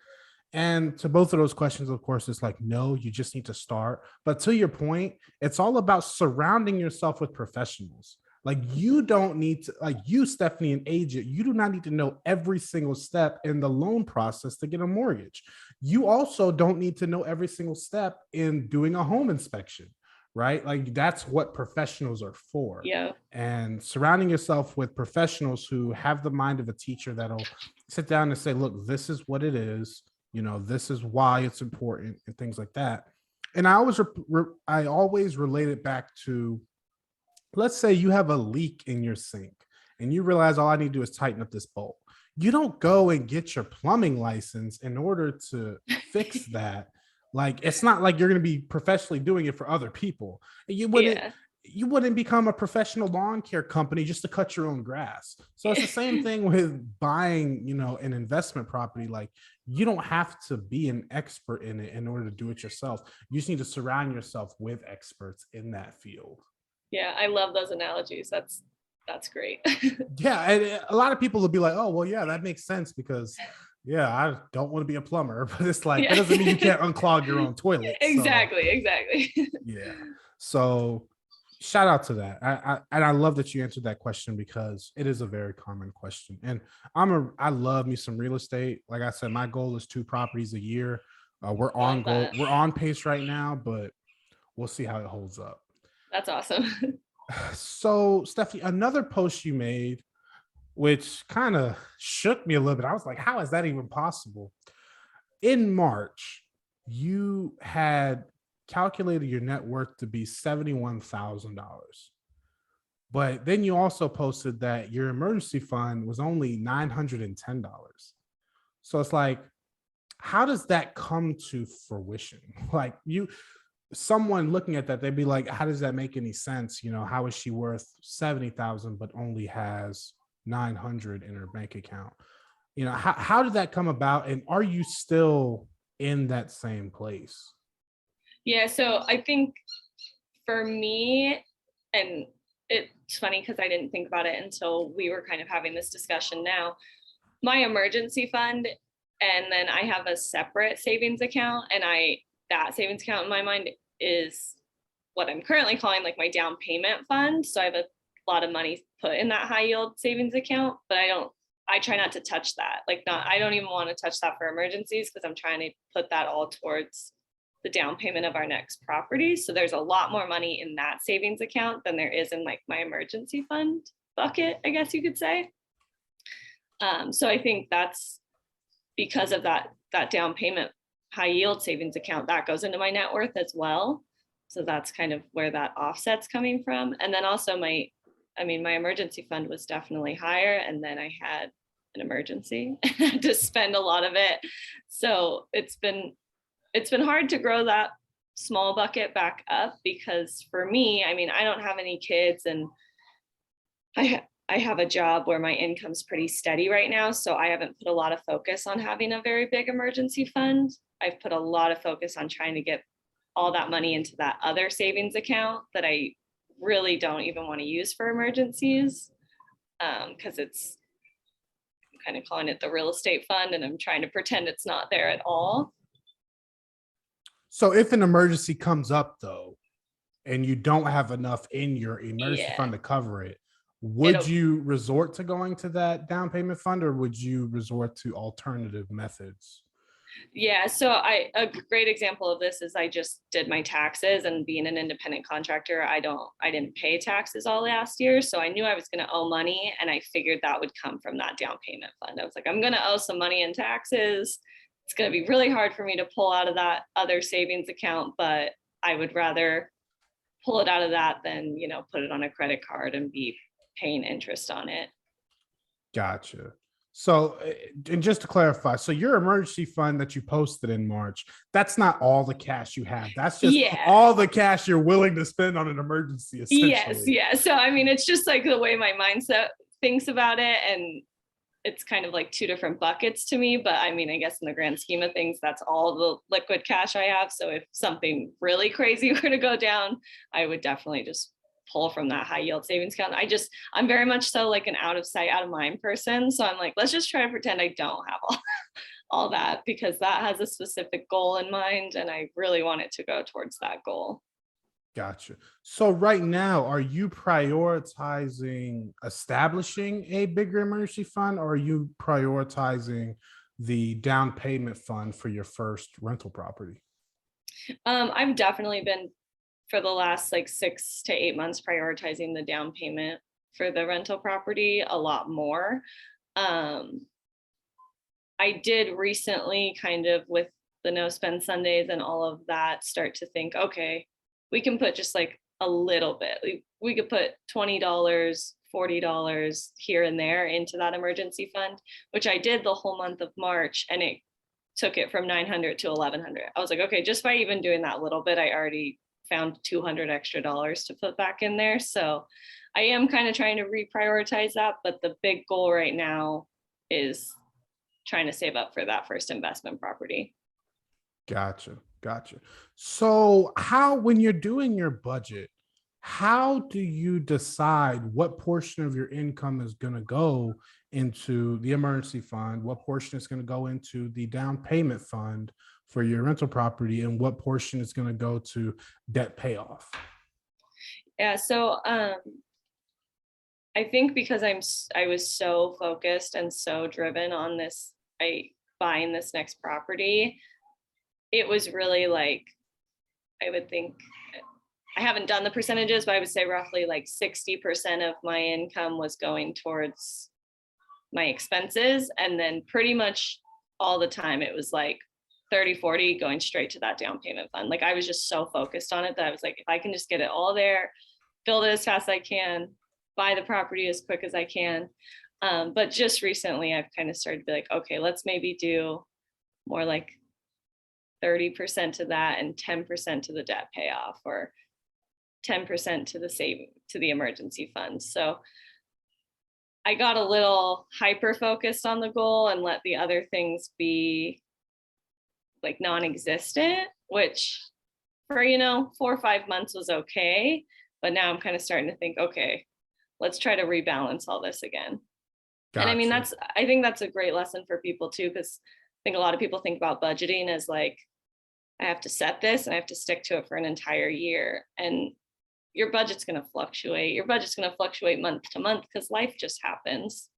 And to both of those questions, of course, it's like, no, you just need to start. But to your point, it's all about surrounding yourself with professionals. Like, you don't need to, like you, Stephanie, an agent, you do not need to know every single step in the loan process to get a mortgage. You also don't need to know every single step in doing a home inspection, right? Like, that's what professionals are for. Yeah. And surrounding yourself with professionals who have the mind of a teacher that'll sit down and say, look, this is what it is. This is why it's important and things like that. And I always relate it back to, let's say you have a leak in your sink and you realize all I need to do is tighten up this bolt. You don't go and get your plumbing license in order to fix that. Like, it's not like you're going to be professionally doing it for other people. You wouldn't become a professional lawn care company just to cut your own grass. So it's the same thing with buying, an investment property. Like, you don't have to be an expert in it in order to do it yourself. You just need to surround yourself with experts in that field. Yeah, I love those analogies. That's great. Yeah, and a lot of people will be like, oh, well, yeah, that makes sense because, yeah, I don't want to be a plumber. But it's like, that doesn't mean you can't unclog your own toilet. Exactly. Yeah. So shout out to that. I love that you answered that question because it is a very common question. And I love me some real estate. Like I said, my goal is 2 properties a year. We're on goal. We're on pace right now, but we'll see how it holds up. That's awesome. So, Stephanie, another post you made, which kind of shook me a little bit. I was like, how is that even possible? In March, you had calculated your net worth to be $71,000. But then you also posted that your emergency fund was only $910. So it's like, how does that come to fruition? Like, someone looking at that, they'd be like, how does that make any sense? How is she worth 70,000 but only has 900 in her bank account? How did that come about? And are you still in that same place? Yeah, so I think for me, and it's funny because I didn't think about it until we were kind of having this discussion now. My emergency fund, and then I have a separate savings account, and that savings account in my mind is what I'm currently calling like my down payment fund. So I have a lot of money put in that high yield savings account, but I try not to touch that. I don't even want to touch that for emergencies because I'm trying to put that all towards the down payment of our next property. So there's a lot more money in that savings account than there is in like my emergency fund bucket, I guess you could say. So I think that's because of that down payment high yield savings account that goes into my net worth as well. So that's kind of where that offset's coming from. And then also my emergency fund was definitely higher. And then I had an emergency to spend a lot of it. So it's been hard to grow that small bucket back up because for me, I don't have any kids, and I have a job where my income's pretty steady right now. So I haven't put a lot of focus on having a very big emergency fund. I've put a lot of focus on trying to get all that money into that other savings account that I really don't even want to use for emergencies. Because I'm kind of calling it the real estate fund, and I'm trying to pretend it's not there at all. So if an emergency comes up though, and you don't have enough in your emergency fund to cover it, would you resort to going to that down payment fund, or would you resort to alternative methods? Yeah, so a great example of this is I just did my taxes, and being an independent contractor, I didn't pay taxes all last year. So I knew I was going to owe money, and I figured that would come from that down payment fund. I was like, I'm going to owe some money in taxes. It's going to be really hard for me to pull out of that other savings account, but I would rather pull it out of that than, put it on a credit card and be paying interest on it. Gotcha. So, and just to clarify, so your emergency fund that you posted in March, that's not all the cash you have. That's just all the cash you're willing to spend on an emergency, essentially. Yes, yeah. So, it's just like the way my mindset thinks about it. And it's kind of like two different buckets to me. But I guess in the grand scheme of things, that's all the liquid cash I have. So if something really crazy were to go down, I would definitely just pull from that high yield savings account. I'm very much so like an out of sight, out of mind person. So I'm like, let's just try to pretend I don't have all that, because that has a specific goal in mind. And I really want it to go towards that goal. Gotcha. So right now, are you prioritizing establishing a bigger emergency fund, or are you prioritizing the down payment fund for your first rental property? I've definitely been, for the last like 6 to 8 months, prioritizing the down payment for the rental property a lot more. I did recently, kind of with the NoSpend Sundays and all of that, start to think, okay, we can put just like a little bit. We could put $20, $40 here and there into that emergency fund, which I did the whole month of March, and it took it from 900 to 1100. I was like, okay, just by even doing that little bit, I already found $200 extra to put back in there. So I am kind of trying to reprioritize that, but the big goal right now is trying to save up for that first investment property. Gotcha. So when you're doing your budget, how do you decide what portion of your income is going to go into the emergency fund, what portion is going to go into the down payment fund for your rental property, and what portion is going to go to debt payoff? Yeah, so I think because I was so focused and so driven on buying this next property, it was really like, I would think, I haven't done the percentages, but I would say roughly like 60% of my income was going towards my expenses. And then pretty much all the time it was like 30-40 going straight to that down payment fund. Like I was just so focused on it that I was like, if I can just get it all there, build it as fast as I can, buy the property as quick as I can. But just recently I've kind of started to be like, okay, let's maybe do more like 30% to that and 10% to the debt payoff, or 10% to the emergency fund. So I got a little hyper focused on the goal and let the other things be like non-existent, which for, 4 or 5 months was okay. But now I'm kind of starting to think, okay, let's try to rebalance all this again. And I mean, Gotcha. I think that's a great lesson for people too, because I think a lot of people think about budgeting as like, I have to set this and I have to stick to it for an entire year. And your budget's going to fluctuate. Your budget's going to fluctuate month to month because life just happens.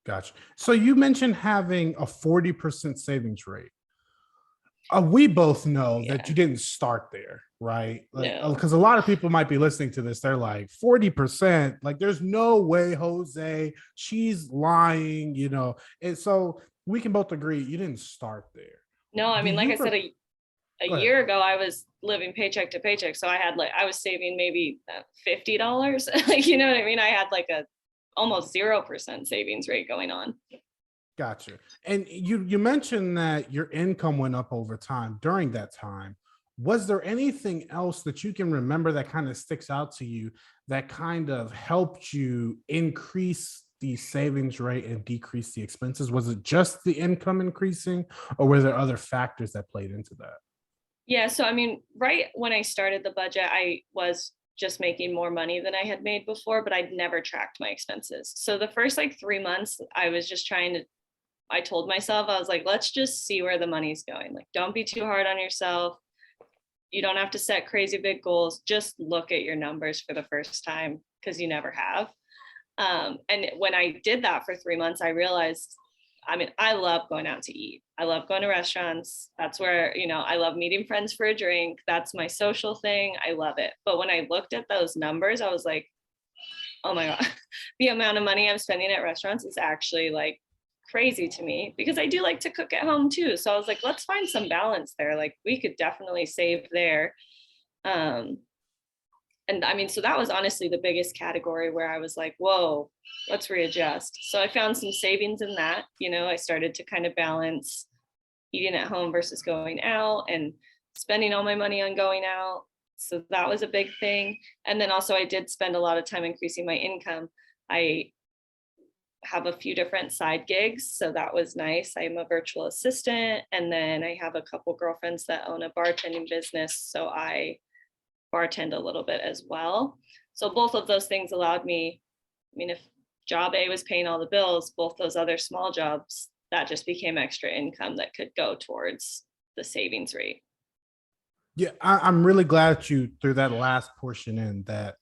Gotcha. So you mentioned having a 40% savings rate. We both know that Yeah. you didn't start there, right? Like, No. because a lot of people might be listening to this, they're like, 40%, like, there's no way, Jose, she's lying, And so we can both agree you didn't start there. No, I Do mean, like you, I said, a go ahead. year ago, I was living paycheck to paycheck. So I was saving maybe $50. Like, you know what I mean? I had like a almost 0% savings rate going on. Gotcha. And you mentioned that your income went up over time. During that time, was there anything else that you can remember that kind of sticks out to you that kind of helped you increase the savings rate and decrease the expenses? Was it just the income increasing, or were there other factors that played into that? Yeah. So, I mean, right when I started the budget, I was just making more money than I had made before, but I'd never tracked my expenses. So the first like 3 months, I was just I told myself, I was like, let's just see where the money's going. Like, don't be too hard on yourself. You don't have to set crazy big goals. Just look at your numbers for the first time because you never have. And when I did that for 3 months, I realized, I mean, I love going out to eat. I love going to restaurants. That's where, I love meeting friends for a drink. That's my social thing. I love it. But when I looked at those numbers, I was like, oh my God, the amount of money I'm spending at restaurants is actually like crazy to me because I do like to cook at home too. So I was like, let's find some balance there. Like we could definitely save there. Um, and I mean, so that was honestly the biggest category where I was like, whoa, let's readjust. So I found some savings in that. I started to kind of balance eating at home versus going out and spending all my money on going out. So that was a big thing. And then also, I did spend a lot of time increasing my income. I have a few different side gigs. So that was nice. I'm a virtual assistant. And then I have a couple girlfriends that own a bartending business. So I bartend a little bit as well. So both of those things allowed me, I mean, if job A was paying all the bills, both those other small jobs, that just became extra income that could go towards the savings rate. Yeah, I'm really glad that you threw that last portion in that,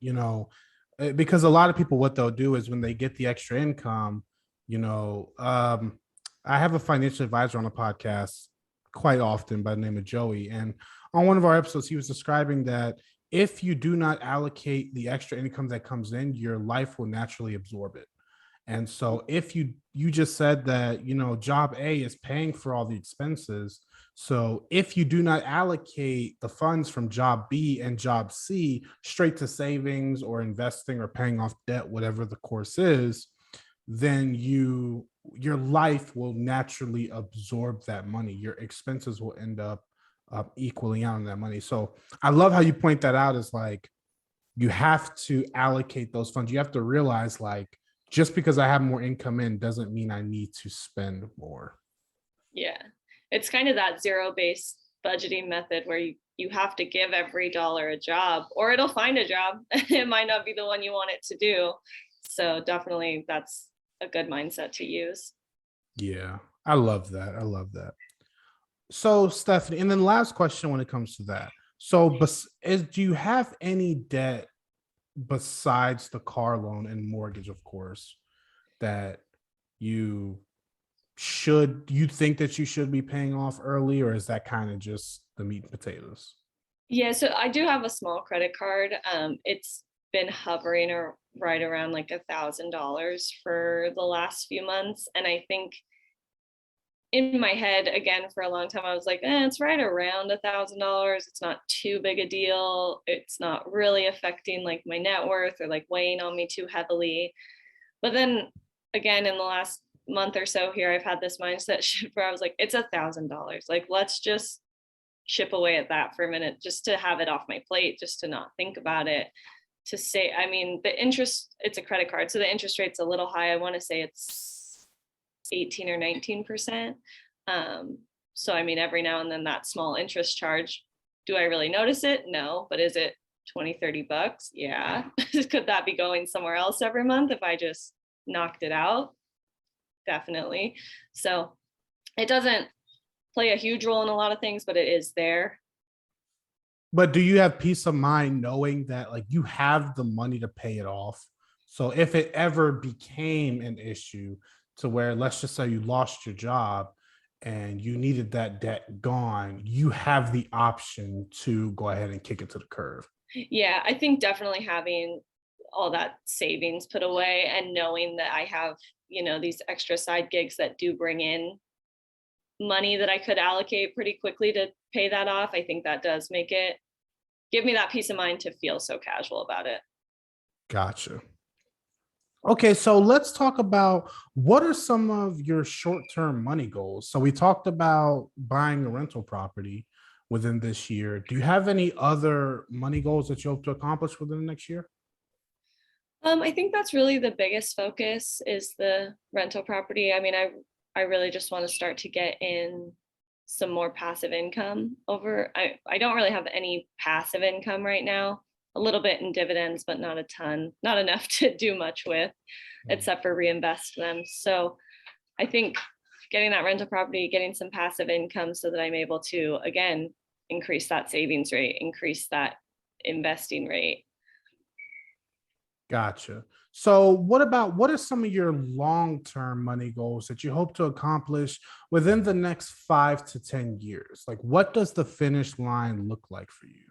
because a lot of people, what they'll do is when they get the extra income, you know, um, I have a financial advisor on a podcast quite often by the name of Joey. And on one of our episodes, he was describing that if you do not allocate the extra income that comes in, your life will naturally absorb it. And so if you just said that, job A is paying for all the expenses. So if you do not allocate the funds from job B and job C straight to savings or investing or paying off debt, whatever the course is, then your life will naturally absorb that money. Your expenses will end up equaling out on that money. So I love how you point that out, as like you have to allocate those funds. You have to realize, like, just because I have more income in doesn't mean I need to spend more. Yeah. It's kind of that zero-based budgeting method where you have to give every dollar a job or it'll find a job. It might not be the one you want it to do. So definitely that's a good mindset to use. Yeah, I love that. I love that. So, Stephanie, and then last question when it comes to that. So, do you have any debt besides the car loan and mortgage, of course, that you you think that you should be paying off early, or is that kind of just the meat and potatoes? Yeah, so I do have a small credit card. It's been hovering or right around like $1,000 for the last few months. And I think in my head, again, for a long time, I was like, it's right around $1,000. It's not too big a deal. It's not really affecting like my net worth or like weighing on me too heavily. But then again, in the last month or so here, I've had this mindset shift where I was like, it's $1,000. Like, let's just chip away at that for a minute, just to have it off my plate, just to not think about it. to say, I mean, the interest, it's a credit card, so the interest rate's a little high. I want to say it's 18 or 19%. So I mean, every now and then that small interest charge, do I really notice it? No. But is it 20, $30? Yeah. Could that be going somewhere else every month if I just knocked it out? Definitely. So it doesn't play a huge role in a lot of things, but it is there. But do you have peace of mind knowing that like you have the money to pay it off? So if it ever became an issue to where, let's just say you lost your job and you needed that debt gone, you have the option to go ahead and kick it to the curb. Yeah, I think definitely having all that savings put away and knowing that I have, these extra side gigs that do bring in money that I could allocate pretty quickly to pay that off, I think that does give me that peace of mind to feel so casual about it. Gotcha. Okay, so let's talk about what are some of your short-term money goals. So we talked about buying a rental property within this year. Do you have any other money goals that you hope to accomplish within the next year? I think that's really the biggest focus is the rental property. I mean, I really just want to start to get in some more passive income I don't really have any passive income right now, a little bit in dividends, but not a ton, not enough to do much with, except for reinvest them. So I think getting that rental property, getting some passive income so that I'm able to, again, increase that savings rate, increase that investing rate. Gotcha. So what are some of your long-term money goals that you hope to accomplish within the next 5 to 10 years? Like what does the finish line look like for you?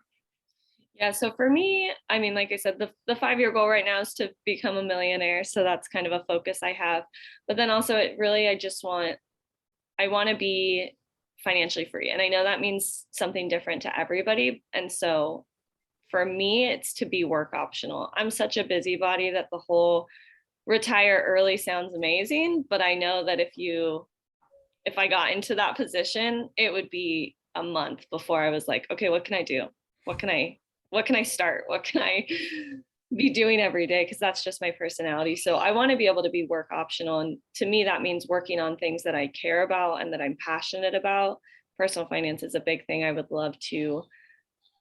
Yeah, so for me, I mean, like I said, the 5-year goal right now is to become a millionaire. So that's kind of a focus I have. But then also I want to be financially free. And I know that means something different to everybody. And so for me, it's to be work optional. I'm such a busybody that the whole retire early sounds amazing, but I know that if I got into that position, it would be a month before I was like, okay, what can I do? What can I start? What can I be doing every day? Because that's just my personality. So I want to be able to be work optional. And to me, that means working on things that I care about and that I'm passionate about. Personal finance is a big thing. I would love to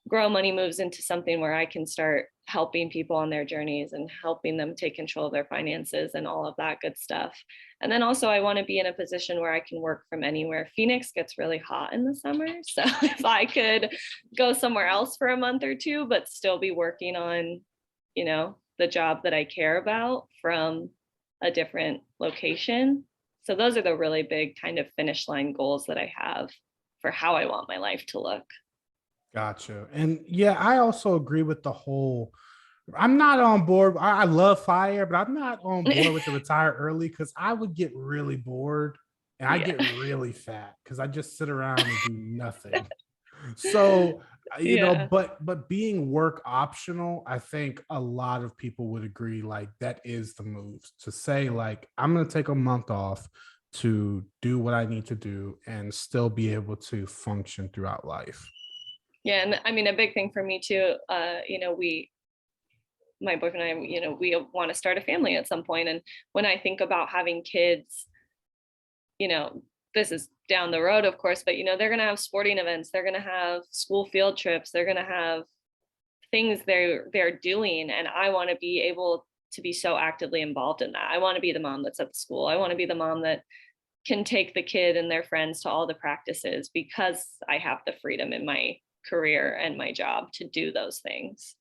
grow Money Moves into something where I can start helping people on their journeys and helping them take control of their finances and all of that good stuff. And then also I want to be in a position where I can work from anywhere. Phoenix gets really hot in the summer. So if I could go somewhere else for a month or two, but still be working on, the job that I care about from a different location. So those are the really big kind of finish line goals that I have for how I want my life to look. Gotcha. And yeah, I also agree with the whole. I'm not on board. I love fire, but I'm not on board with the retire early because I would get really bored and I Yeah. get really fat because I just sit around and do nothing. So, Yeah. but being work optional, I think a lot of people would agree like that is the move to say, like, I'm going to take a month off to do what I need to do and still be able to function throughout life. Yeah. And I mean, a big thing for me too, my boyfriend and I, we want to start a family at some point. And when I think about having kids, this is down the road, of course, but they're going to have sporting events, they're going to have school field trips, they're going to have things they're doing. And I want to be able to be so actively involved in that. I want to be the mom that's at the school. I want to be the mom that can take the kid and their friends to all the practices because I have the freedom in my career and my job to do those things.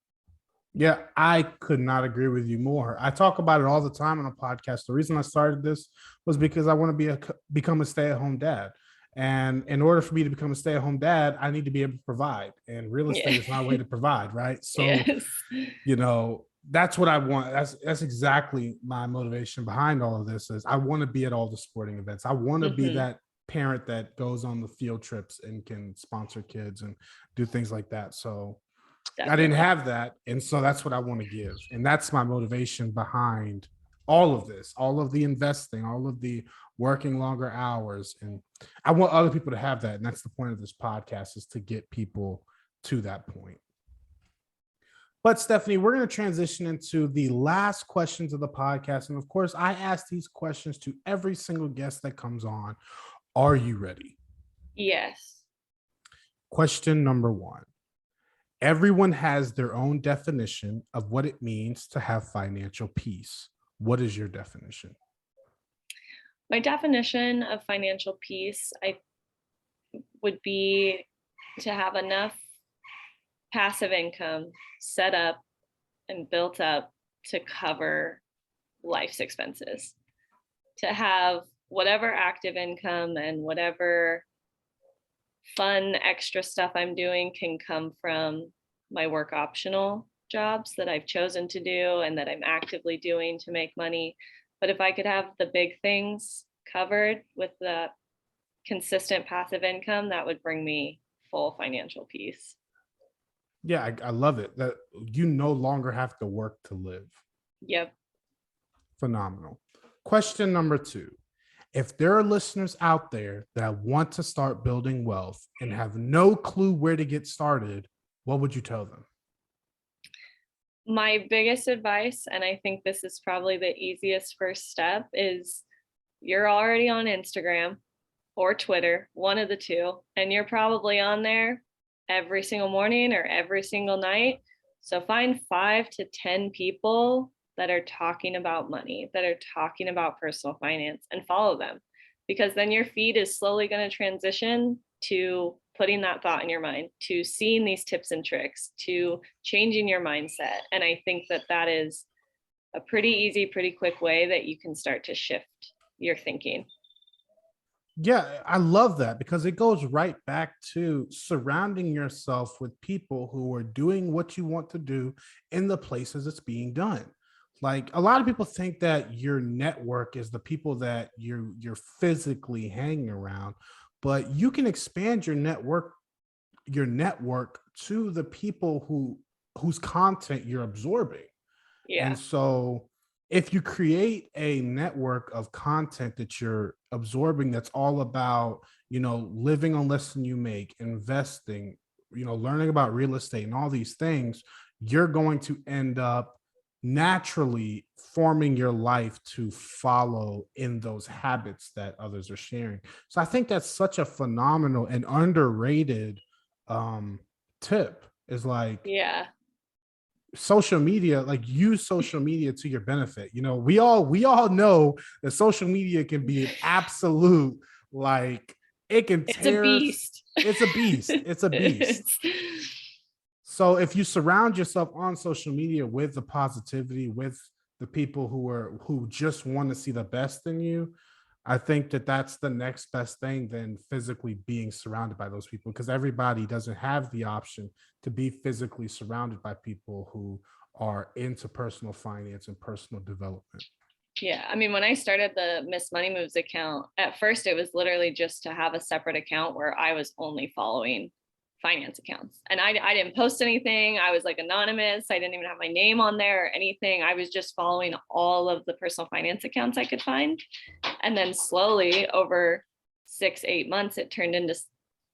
Yeah, I could not agree with you more. I talk about it all the time on a podcast. The reason I started this was because I want to become a stay-at-home dad. And in order for me to become a stay-at-home dad, I need to be able to provide. And real estate Yeah. is my way to provide, right? So, Yes. that's what I want. That's exactly my motivation behind all of this is I want to be at all the sporting events. I want to be Hmm. that parent that goes on the field trips and can sponsor kids and do things like that. So I didn't Definitely. have that. And so that's what I want to give. And that's my motivation behind all of this, all of the investing, all of the working longer hours. And I want other people to have that. And that's the point of this podcast is to get people to that point. But Stephanie, we're going to transition into the last questions of the podcast. And of course, I ask these questions to every single guest that comes on. Are you ready? Yes. Question number one. Everyone has their own definition of what it means to have financial peace. What is your definition? My definition of financial peace, I would be to have enough passive income set up and built up to cover life's expenses, to have whatever active income and whatever fun extra stuff I'm doing can come from my work optional jobs that I've chosen to do and that I'm actively doing to make money. But if I could have the big things covered with the consistent passive income, that would bring me full financial peace. Yeah, I love it that you no longer have to work to live. Yep. Phenomenal. Question number two. If there are listeners out there that want to start building wealth and have no clue where to get started, what would you tell them? My biggest advice, and I think this is probably the easiest first step, is you're already on Instagram or Twitter, one of the two, and you're probably on there every single morning or every single night. So find 5 to 10 people that are talking about money, that are talking about personal finance, and follow them, because then your feed is slowly going to transition to putting that thought in your mind, to seeing these tips and tricks, to changing your mindset. And I think that that is a pretty easy, pretty quick way that you can start to shift your thinking. Yeah, I love that because it goes right back to surrounding yourself with people who are doing what you want to do in the places it's being done. Like a lot of people think that your network is the people that you're physically hanging around, but you can expand your network to the people whose content you're absorbing. Yeah. And so if you create a network of content that you're absorbing that's all about, living on less than you make, investing, learning about real estate and all these things, you're going to end up naturally forming your life to follow in those habits that others are sharing. So I think that's such a phenomenal and underrated tip, is like Yeah. social media, like use social media to your benefit. We all know that social media can be an absolute, like, it can It's a tear us. beast. It's a beast. It's a beast. So if you surround yourself on social media with the positivity, with the people who just want to see the best in you, I think that that's the next best thing than physically being surrounded by those people, because everybody doesn't have the option to be physically surrounded by people who are into personal finance and personal development. Yeah. I mean, when I started the Miss Money Moves account, at first it was literally just to have a separate account where I was only following finance accounts. And I didn't post anything. I was like anonymous. I didn't even have my name on there or anything. I was just following all of the personal finance accounts I could find. And then slowly over 6-8 months, it turned into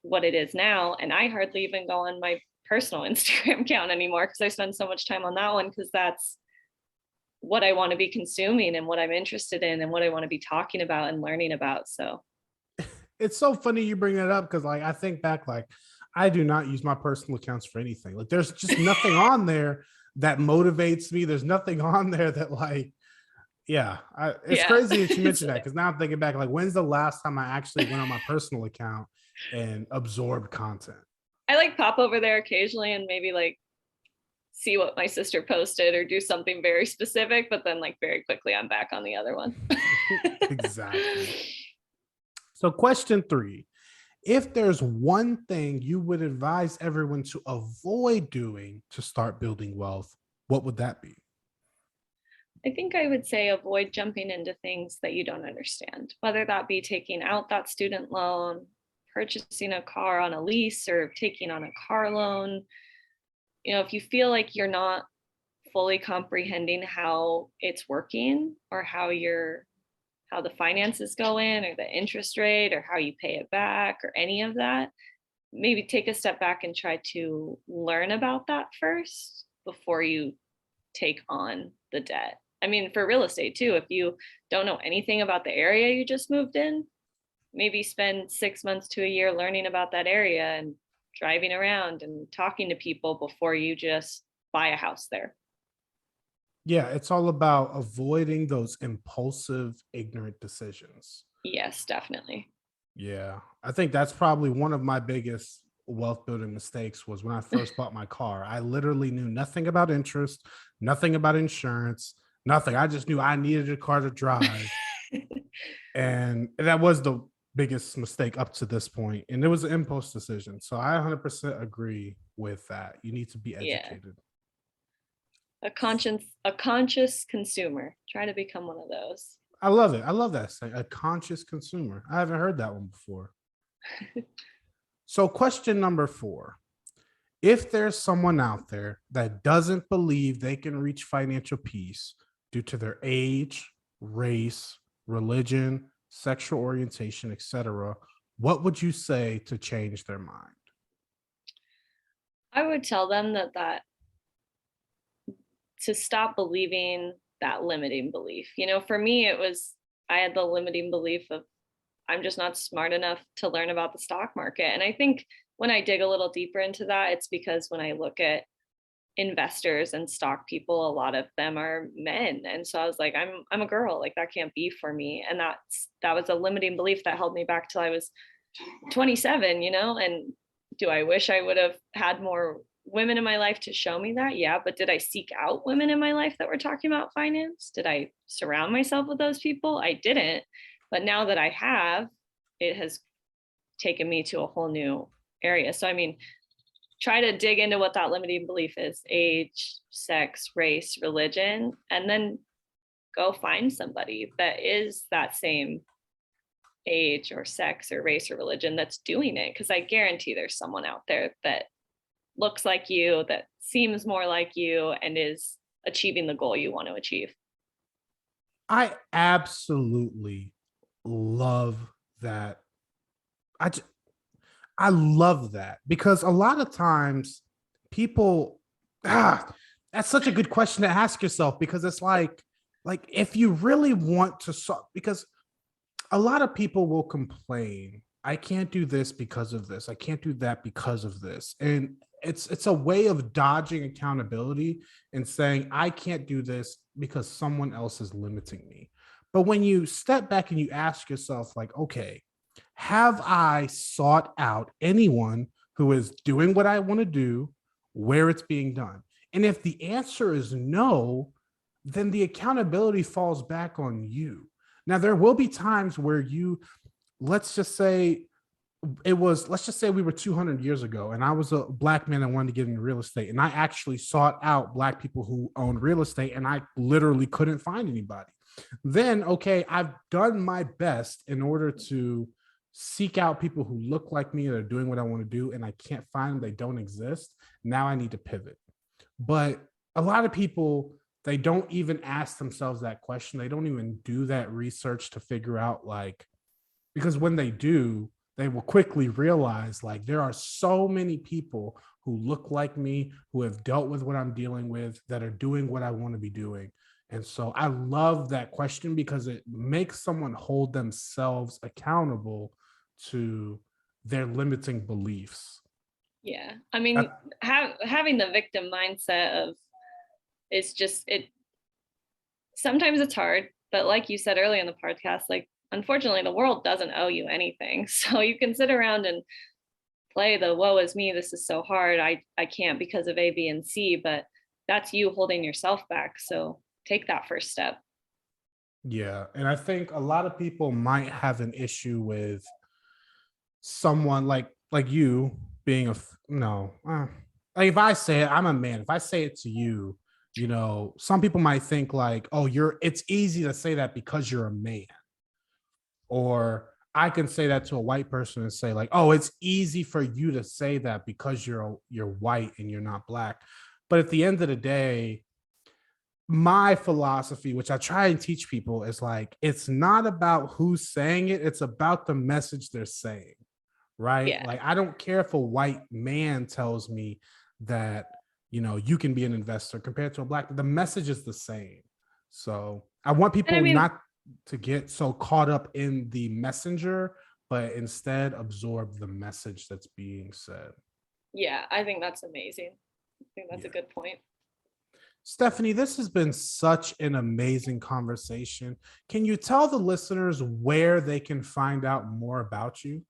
what it is now. And I hardly even go on my personal Instagram account anymore because I spend so much time on that one, because that's what I want to be consuming and what I'm interested in and what I want to be talking about and learning about. So it's so funny you bring that up, because like I think back, like I do not use my personal accounts for anything. Like there's just nothing on there that motivates me. There's nothing on there that, like, it's crazy that you mentioned that, because now I'm thinking back, like, when's the last time I actually went on my personal account and absorbed content? I like pop over there occasionally and maybe like see what my sister posted or do something very specific, but then like very quickly I'm back on the other one. Exactly. So question 3, if there's one thing you would advise everyone to avoid doing to start building wealth, what would that be? I think I would say avoid jumping into things that you don't understand, whether that be taking out that student loan, purchasing a car on a lease, or taking on a car loan. If you feel like you're not fully comprehending how it's working, or how the finances go in, or the interest rate, or how you pay it back, or any of that, maybe take a step back and try to learn about that first, before you take on the debt. I mean, for real estate too, if you don't know anything about the area you just moved in, maybe spend 6 months to a year learning about that area and driving around and talking to people before you just buy a house there. Yeah, it's all about avoiding those impulsive, ignorant decisions. Yes, definitely. Yeah, I think that's probably one of my biggest wealth building mistakes was when I first bought my car. I literally knew nothing about interest, nothing about insurance, nothing. I just knew I needed a car to drive. And that was the biggest mistake up to this point. And it was an impulse decision. So I 100% agree with that. You need to be Yeah. educated. A conscious consumer. Try to become one of those. I love it. I love that saying, a conscious consumer. I haven't heard that one before. So, question number 4. If there's someone out there that doesn't believe they can reach financial peace due to their age, race, religion, sexual orientation, etc., what would you say to change their mind? I would tell them that to stop believing that limiting belief. For me, I had the limiting belief of I'm just not smart enough to learn about the stock market. And I think when I dig a little deeper into that, it's because when I look at investors and stock people, a lot of them are men. And so I was like, I'm a girl, like that can't be for me. And that was a limiting belief that held me back till I was 27, and do I wish I would have had more women in my life to show me that? Yeah. But did I seek out women in my life that were talking about finance? Did I surround myself with those people? I didn't. But now that I have, it has taken me to a whole new area. So, I mean, try to dig into what that limiting belief is: age, sex, race, religion, and then go find somebody that is that same age or sex or race or religion that's doing it. Because I guarantee there's someone out there that looks like you, that seems more like you, and is achieving the goal you want to achieve. I absolutely love that. I love that because a lot of times people, that's such a good question to ask yourself, because it's like if you really want to solve, because a lot of people will complain, I can't do this because of this, I can't do that because of this. And it's a way of dodging accountability and saying, I can't do this because someone else is limiting me. But when you step back and you ask yourself, like, okay, have I sought out anyone who is doing what I want to do, where it's being done? And if the answer is no, then the accountability falls back on you. Now, there will be times where let's just say we were 200 years ago and I was a Black man that wanted to get into real estate. And I actually sought out Black people who own real estate and I literally couldn't find anybody. Then, okay, I've done my best in order to seek out people who look like me that are doing what I want to do, and I can't find them, they don't exist. Now I need to pivot. But a lot of people, they don't even ask themselves that question. They don't even do that research to figure out, like, because when they do, they will quickly realize, like, there are so many people who look like me, who have dealt with what I'm dealing with, that are doing what I want to be doing. And so I love that question because it makes someone hold themselves accountable to their limiting beliefs. Yeah. I mean, having the victim mindset of it's just it. Sometimes it's hard, but like you said earlier in the podcast, like, unfortunately, the world doesn't owe you anything. So you can sit around and play the woe is me, this is so hard, I can't because of A, B, and C, but that's you holding yourself back. So take that first step. Yeah. And I think a lot of people might have an issue with someone like you being like, if I say it, I'm a man. If I say it to you, some people might think like, oh, it's easy to say that because you're a man. Or I can say that to a white person and say like, oh, it's easy for you to say that because you're white and you're not Black. But at the end of the day, my philosophy, which I try and teach people, is like, it's not about who's saying it. It's about the message they're saying, right? Yeah. Like, I don't care if a white man tells me that, you can be an investor compared to a Black. The message is the same. So I want people And I mean, not to get so caught up in the messenger, but instead absorb the message that's being said. yeah, I think that's amazing. I think that's a good point. Stephanie, this has been such an amazing conversation. Can you tell the listeners where they can find out more about you?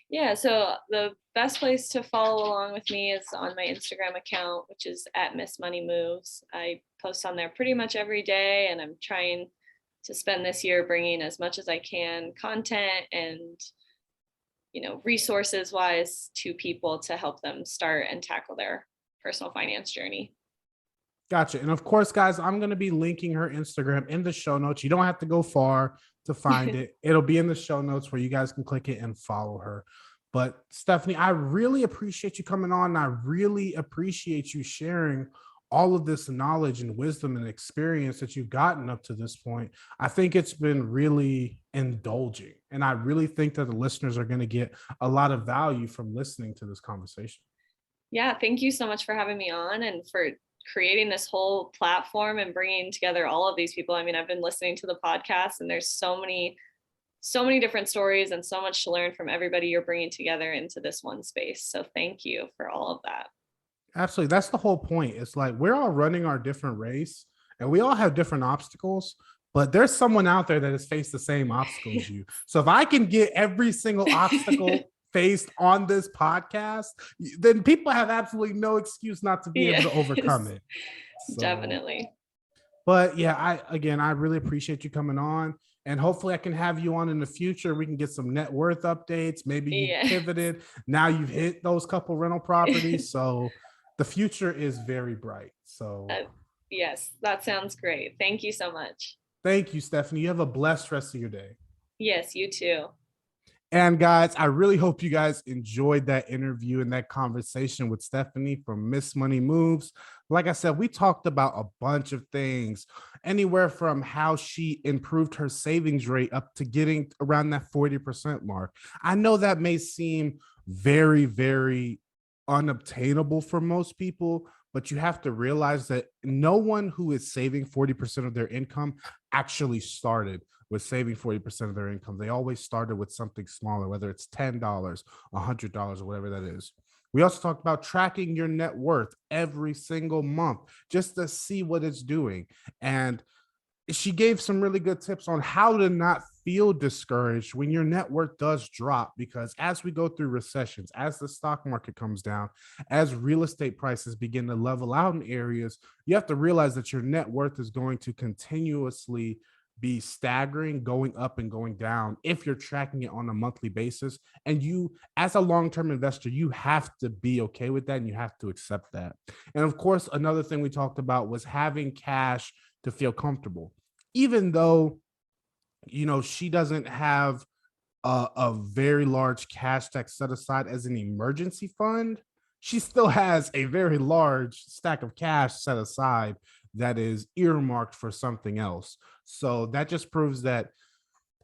Yeah, so the best place to follow along with me is on my Instagram account, which is at Miss Money Moves. I post on there pretty much every day, and I'm trying to spend this year bringing as much as I can content and resources wise to people to help them start and tackle their personal finance journey. Gotcha. And of course, guys, I'm going to be linking her Instagram in the show notes. You don't have to go far to find it. It'll be in the show notes where you guys can click it and follow her. But Stephanie, I really appreciate you coming on. I really appreciate you sharing all of this knowledge and wisdom and experience that you've gotten up to this point. I think it's been really indulging. And I really think that the listeners are going to get a lot of value from listening to this conversation. Yeah, thank you so much for having me on and for creating this whole platform and bringing together all of these people. I mean, I've been listening to the podcast, and there's so many different stories and so much to learn from everybody you're bringing together into this one space. So thank you for all of that. Absolutely. That's the whole point. It's like we're all running our different race and we all have different obstacles, but there's someone out there that has faced the same obstacles you. So if I can get every single obstacle faced on this podcast, then people have absolutely no excuse not to be able to overcome it. So, definitely. But yeah, I really appreciate you coming on. And hopefully I can have you on in the future. We can get some net worth updates. Maybe you pivoted. Now you've hit those couple rental properties. So the future is very bright. So yes, that sounds great. Thank you so much. Thank you, Stephanie. You have a blessed rest of your day. Yes, you too. And guys, I really hope you guys enjoyed that interview and that conversation with Stephanie from Miss Money Moves. Like I said, we talked about a bunch of things, anywhere from how she improved her savings rate up to getting around that 40% mark. I know that may seem very, very unobtainable for most people, but you have to realize that no one who is saving 40% of their income actually started with saving 40% of their income. They always started with something smaller, whether it's $10, $100, or whatever that is. We also talked about tracking your net worth every single month just to see what it's doing. And she gave some really good tips on how to not feel discouraged when your net worth does drop, because as we go through recessions, as the stock market comes down, as real estate prices begin to level out in areas, you have to realize that your net worth is going to continuously be staggering, going up and going down if you're tracking it on a monthly basis. And you, as a long-term investor, you have to be okay with that and you have to accept that. And of course, another thing we talked about was having cash to feel comfortable. Even though, she doesn't have a very large cash tax set aside as an emergency fund, she still has a very large stack of cash set aside that is earmarked for something else. So that just proves that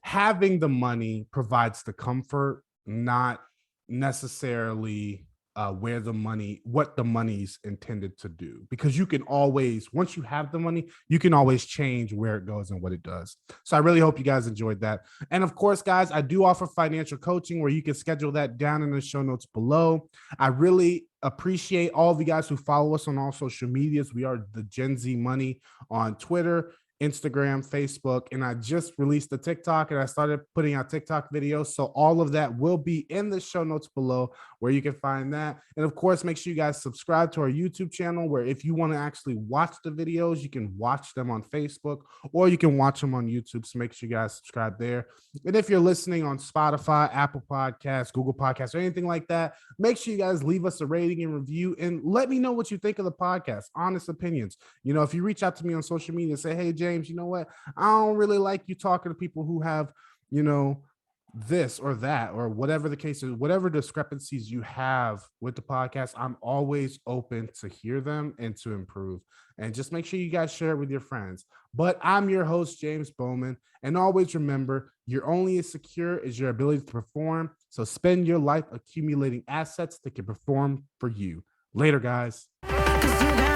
having the money provides the comfort, not necessarily what the money's intended to do. Because you can always, once you have the money, you can always change where it goes and what it does. So I really hope you guys enjoyed that. And of course, guys, I do offer financial coaching where you can schedule that down in the show notes below. I really appreciate all of you guys who follow us on all social medias. We are the Gen Z Money on Twitter, Instagram, Facebook, and I just released the TikTok and I started putting out TikTok videos. So all of that will be in the show notes below where you can find that. And of course, make sure you guys subscribe to our YouTube channel, where if you want to actually watch the videos, you can watch them on Facebook or you can watch them on YouTube. So make sure you guys subscribe there. And if you're listening on Spotify, Apple Podcasts, Google Podcasts, or anything like that, make sure you guys leave us a rating and review and let me know what you think of the podcast. Honest opinions. If you reach out to me on social media and say, hey, James, you know what? I don't really like you talking to people who have, this or that, or whatever the case is, whatever discrepancies you have with the podcast, I'm always open to hear them and to improve. And just make sure you guys share it with your friends. But I'm your host, James Bowman. And always remember, you're only as secure as your ability to perform. So spend your life accumulating assets that can perform for you. Later, guys. just do that.